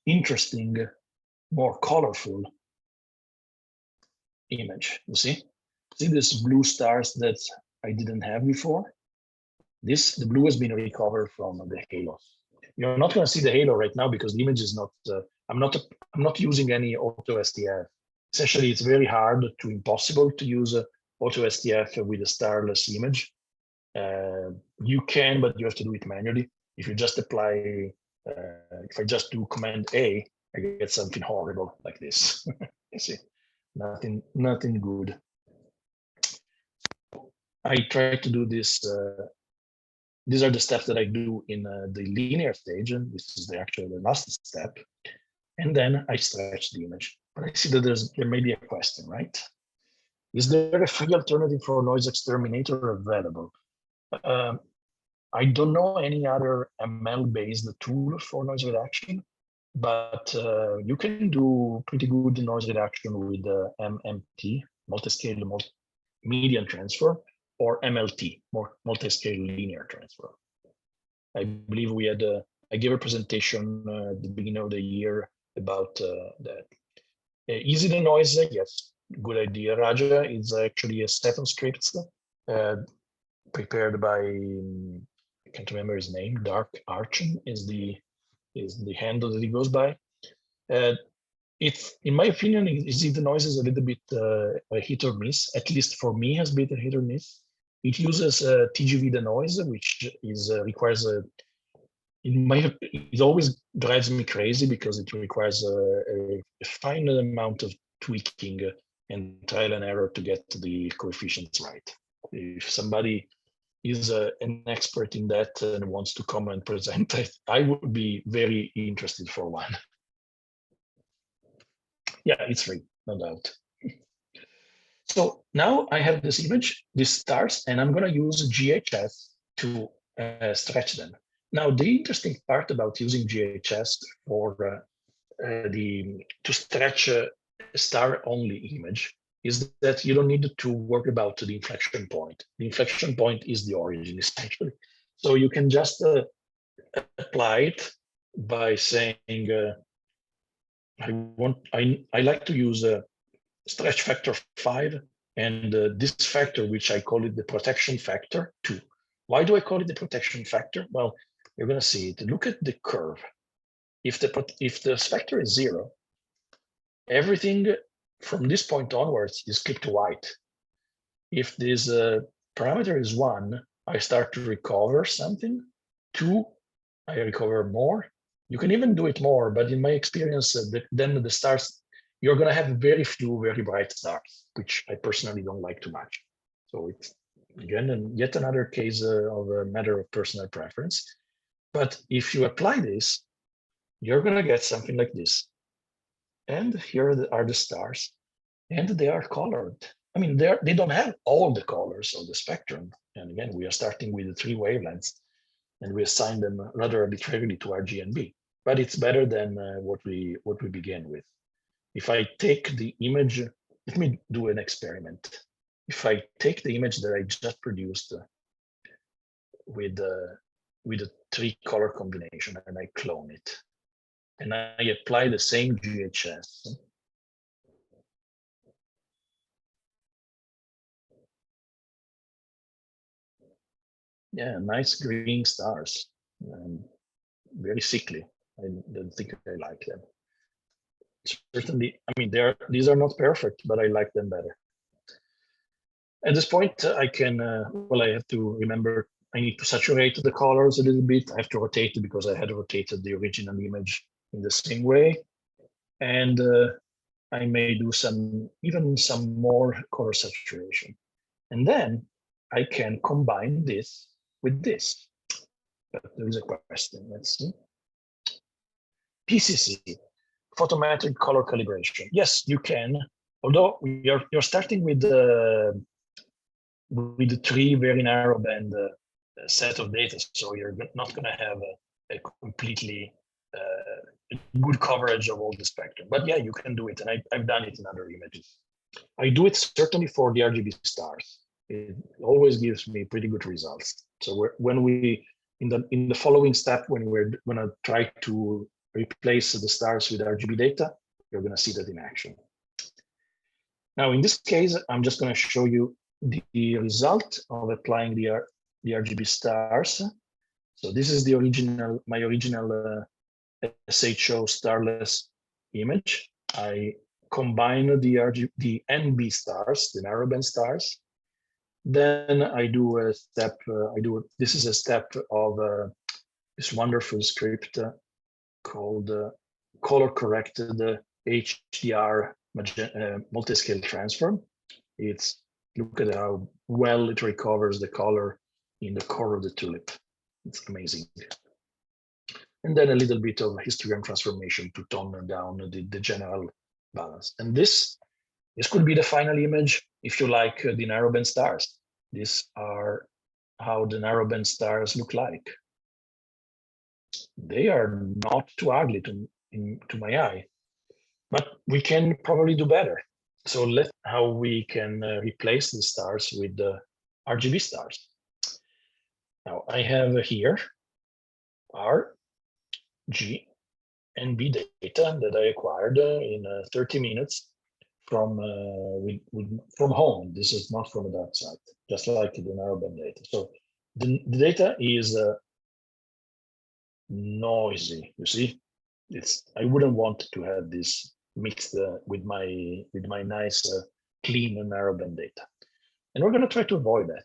Speaker 2: interesting, more colorful image. You see this blue stars that I didn't have before? The blue has been recovered from the halos. You're not going to see the halo right now because the image is not, I'm not using any auto STF. Essentially, it's very hard to impossible to use auto STF with a starless image. You can, but you have to do it manually. If you just apply, if I just do Command A, I get something horrible like this. You see, nothing good. I try to do this. These are the steps that I do in the linear stage, and this is the last step. And then I stretch the image. But I see that there may be a question, right? Is there a free alternative for noise exterminator available? I don't know any other ML-based tool for noise reduction, but you can do pretty good noise reduction with MMT, multi-scale median transfer, or MLT, more multi-scale linear transfer. I believe we had I gave a presentation at the beginning of the year about that. Easy the noise, yes, good idea. Raja is actually a set of scripts prepared by, I can't remember his name, Dark Archon is the handle that he goes by. It's, in my opinion, Easy the noise is a little bit a hit or miss, at least for me has been a hit or miss. It uses TGV the noise, which is requires a, it always drives me crazy because it requires a fine amount of tweaking and trial and error to get the coefficients right. If somebody is an expert in that and wants to come and present it, I would be very interested for one. Yeah, it's free, no doubt. So now I have this image, these stars, and I'm going to use GHS to stretch them. Now, the interesting part about using GHS for to stretch a star-only image is that you don't need to worry about the inflection point. The inflection point is the origin, essentially. So you can just apply it by saying, I like to use a stretch factor 5 and this factor, which I call it the protection factor 2. Why do I call it the protection factor? Well, you're going to see it. Look at the curve. If the factor is 0, everything from this point onwards is clipped to white. If this parameter is 1, I start to recover something. 2, I recover more. You can even do it more, but in my experience, then the stars, you're going to have very few very bright stars, which I personally don't like too much. So it's, again, yet another case of a matter of personal preference. But if you apply this, you're going to get something like this. And here are the stars, and they are colored. I mean, they don't have all the colors of the spectrum. And again, we are starting with the 3 wavelengths, and we assign them rather arbitrarily to RGB. But it's better than what we began with. If I take the image, let me do an experiment. If I take the image that I just produced with a 3-color combination and I clone it, and I apply the same GHS, yeah, nice green stars, very sickly. I don't think I like them. Certainly, I mean, these are not perfect, but I like them better. At this point, I can, well, I have to remember, I need to saturate the colors a little bit. I have to rotate it because I had rotated the original image in the same way. And I may do even some more color saturation. And then I can combine this with this. But there is a question, let's see. PCC, photometric color calibration. Yes, you can, although you're starting with with three very narrow band set of data. So you're not going to have a completely good coverage of all the spectrum. But yeah, you can do it. And I've done it in other images. I do it certainly for the RGB stars. It always gives me pretty good results. So when we, in the following step, when we're going to try to replace the stars with RGB data, you're going to see that in action. Now, in this case, I'm just going to show you the result of applying the RGB stars. So this is the original, my original SHO starless image. I combine the NB stars, the narrowband stars. Then I do a step. This is a step of this wonderful script called color corrected HDR multiscale transform. It's, look at how well it recovers the color in the core of the tulip. It's amazing. And then a little bit of histogram transformation to tone down the general balance. And this could be the final image if you like the narrowband stars. These are how the narrowband stars look like. They are not too ugly to my eye, but we can probably do better. So let's how we can replace the stars with the RGB stars. Now I have here R, G, and B data that I acquired in 30 minutes from from home. This is not from a dark site, just like the narrowband data. So the data is noisy. You see, I wouldn't want to have this mixed with my nice clean narrowband data, and we're going to try to avoid that.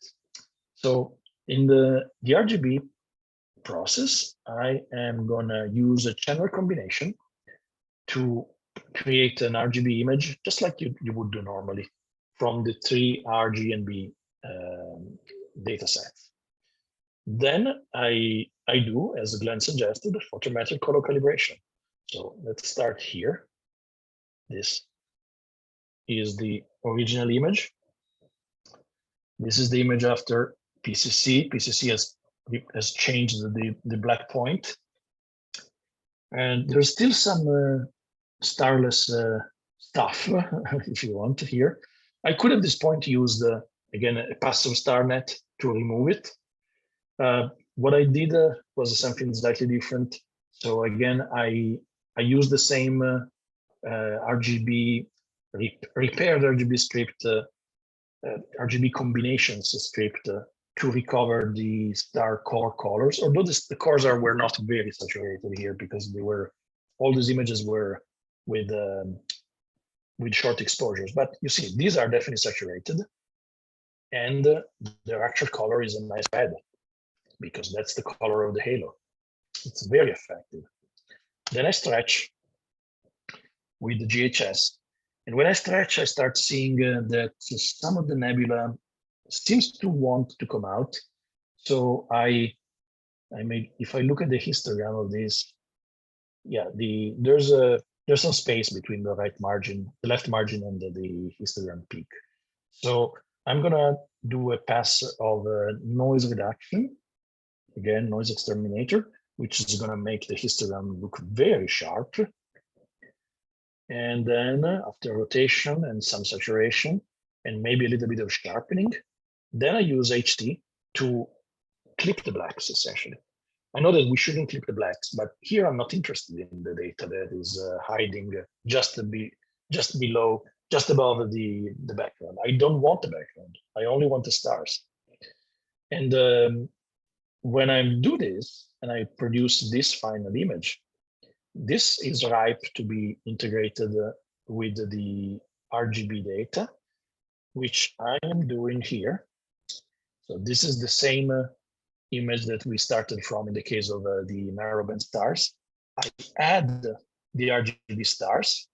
Speaker 2: So in the RGB process, I am going to use a channel combination to create an RGB image, just like you would do normally from the three RG and B data sets. Then I do, as Glenn suggested, photometric color calibration. So let's start here. This is the original image. This is the image after PCC. PCC has changed the black point. And there's still some starless stuff, if you want here. I could at this point use again, a passive star net to remove it. What I did was something slightly different. So again, I used the same RGB, repaired RGB script, RGB combinations script to recover the star core colors, although the cores were not very saturated here because they were, all these images were with short exposures. But you see, these are definitely saturated, and their actual color is a nice red because that's the color of the halo. It's very effective. Then I stretch with the GHS, and when I stretch, I start seeing that some of the nebula seems to want to come out. So I made, if I look at the histogram of this, yeah, there's some space between the right margin, the left margin, and the histogram peak. So I'm gonna do a pass of noise reduction, again, noise exterminator, which is gonna make the histogram look very sharp. And then after rotation and some saturation, and maybe a little bit of sharpening, then I use HT to clip the blacks, essentially. I know that we shouldn't clip the blacks, but here I'm not interested in the data that is hiding just below, just above the background. I don't want the background. I only want the stars. And when I do this and I produce this final image, this is ripe to be integrated with the RGB data, which I am doing here. So this is the same image that we started from in the case of the narrowband stars. I add the RGB stars,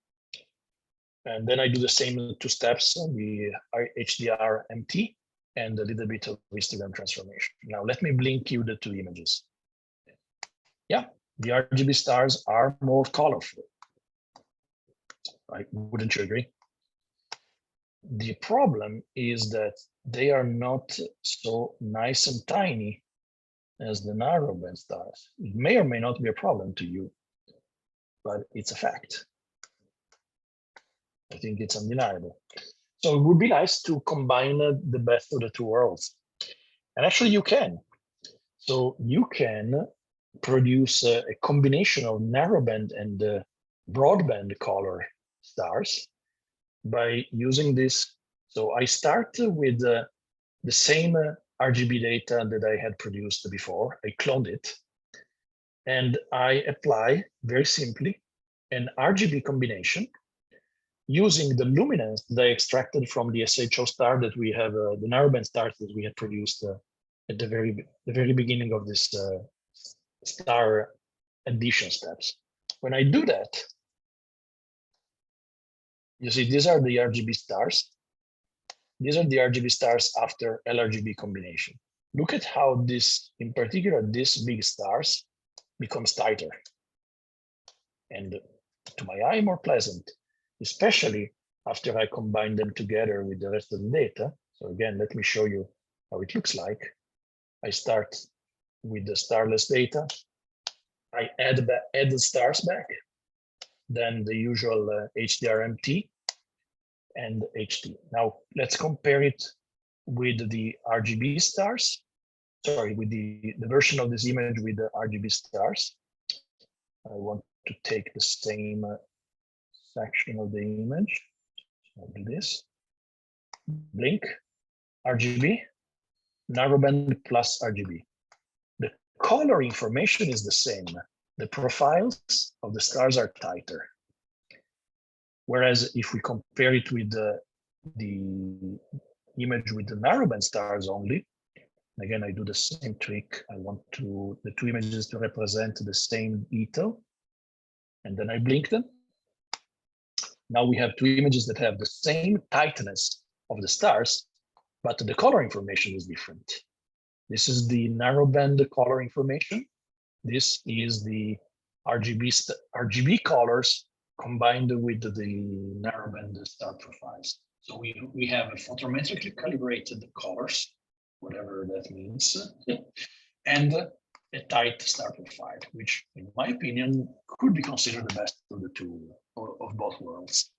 Speaker 2: and then I do the same two steps, the HDR MT and a little bit of histogram transformation. Now let me blink you the two images. Yeah, the RGB stars are more colorful. Right? Wouldn't you agree? The problem is that they are not so nice and tiny as the narrowband stars. It may or may not be a problem to you, but it's a fact. I think it's undeniable. So it would be nice to combine the best of the two worlds. And actually you can. So you can produce a combination of narrowband and broadband color stars by using this. So I start with the same RGB data that I had produced before. I cloned it and I apply very simply an RGB combination using the luminance that I extracted from the SHO star that we have, the narrowband stars that we had produced at the very beginning of this star addition steps. When I do that, you see these are the RGB stars. These are the RGB stars after LRGB combination. Look at how this, in particular, these big stars becomes tighter and to my eye more pleasant, especially after I combine them together with the rest of the data. So again, let me show you how it looks like. I start with the starless data. I add the stars back, then the usual HDRMT and HT. Now let's compare it with the RGB stars. Sorry, with the version of this image with the RGB stars. I want to take the same section of the image. I'll do this. Blink, RGB, narrowband plus RGB. The color information is the same. The profiles of the stars are tighter. Whereas if we compare it with the image with the narrowband stars only, again, I do the same trick. I want the two images to represent the same detail, and then I blink them. Now we have two images that have the same tightness of the stars, but the color information is different. This is the narrowband color information. This is the RGB colors combined with the narrowband star profiles. So we have a photometrically calibrated colors, whatever that means, and a tight star profile, which in my opinion could be considered the best of the two, of both worlds.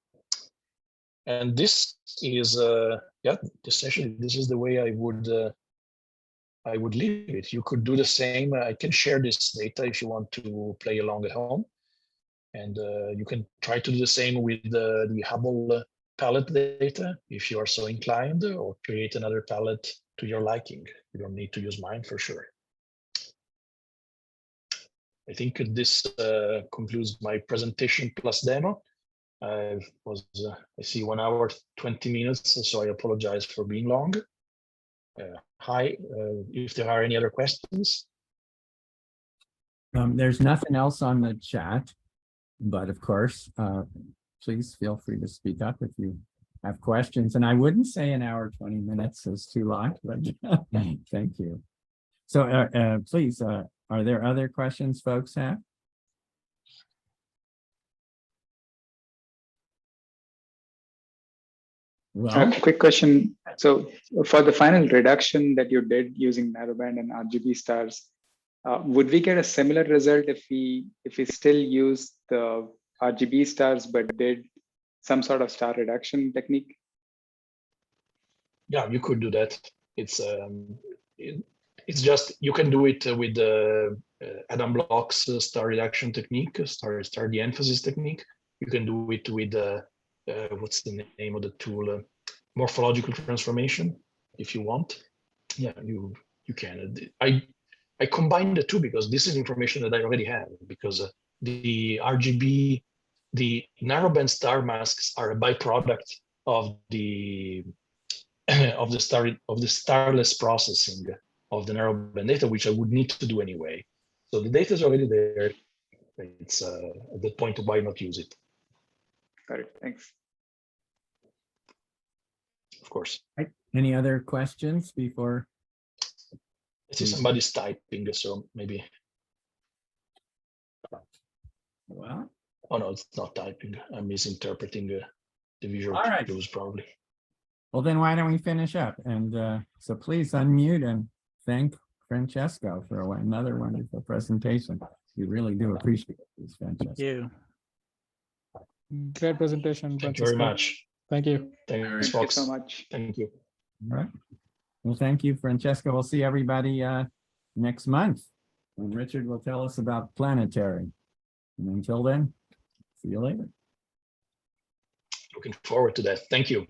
Speaker 2: And this is, yeah, essentially this is the way I would leave it. You could do the same. I can share this data if you want to play along at home. And you can try to do the same with the Hubble palette data if you are so inclined, or create another palette to your liking. You don't need to use mine for sure. I think this concludes my presentation plus demo. I see 1 hour, 20 minutes, so I apologize for being long. Hi, if there are any other questions.
Speaker 1: There's nothing else on the chat, but of course, please feel free to speak up if you have questions. And I wouldn't say 1 hour, 20 minutes is too long, but thank you. So please, are there other questions folks have? Well,
Speaker 3: quick question. So for the final reduction that you did using narrowband and RGB stars, would we get a similar result if we still use the RGB stars but did some sort of star reduction technique?
Speaker 2: Yeah, you could do that. It's just, you can do it with the Adam Bloch's star reduction technique, star de-emphasis technique. You can do it with what's the name of the tool? Morphological transformation, if you want. Yeah, you can. I combine the two because this is information that I already have, because the RGB, the narrowband star masks are a byproduct of the starless processing of the narrowband data, which I would need to do anyway. So the data is already there. It's at that point, why not use it?
Speaker 3: Got it. Thanks.
Speaker 2: Of course.
Speaker 1: Right. Any other questions before?
Speaker 2: I see somebody's typing, so maybe.
Speaker 1: Well,
Speaker 2: oh no, it's not typing. I'm misinterpreting the visual
Speaker 1: all right.
Speaker 2: cues probably.
Speaker 1: Well, then why don't we finish up? And so please unmute and thank Francesco for another wonderful presentation. We really do appreciate this, Francesco.
Speaker 4: Thank you.
Speaker 5: Great presentation.
Speaker 2: Thank you very
Speaker 5: Francesco.
Speaker 2: much.
Speaker 5: Thank you.
Speaker 2: Thanks,
Speaker 3: Thank you
Speaker 2: folks.
Speaker 3: so much.
Speaker 2: Thank you.
Speaker 1: All right. Well, thank you, Francesco. We'll see everybody next month. And Richard will tell us about planetary. And until then, see you later.
Speaker 2: Looking forward to that. Thank you.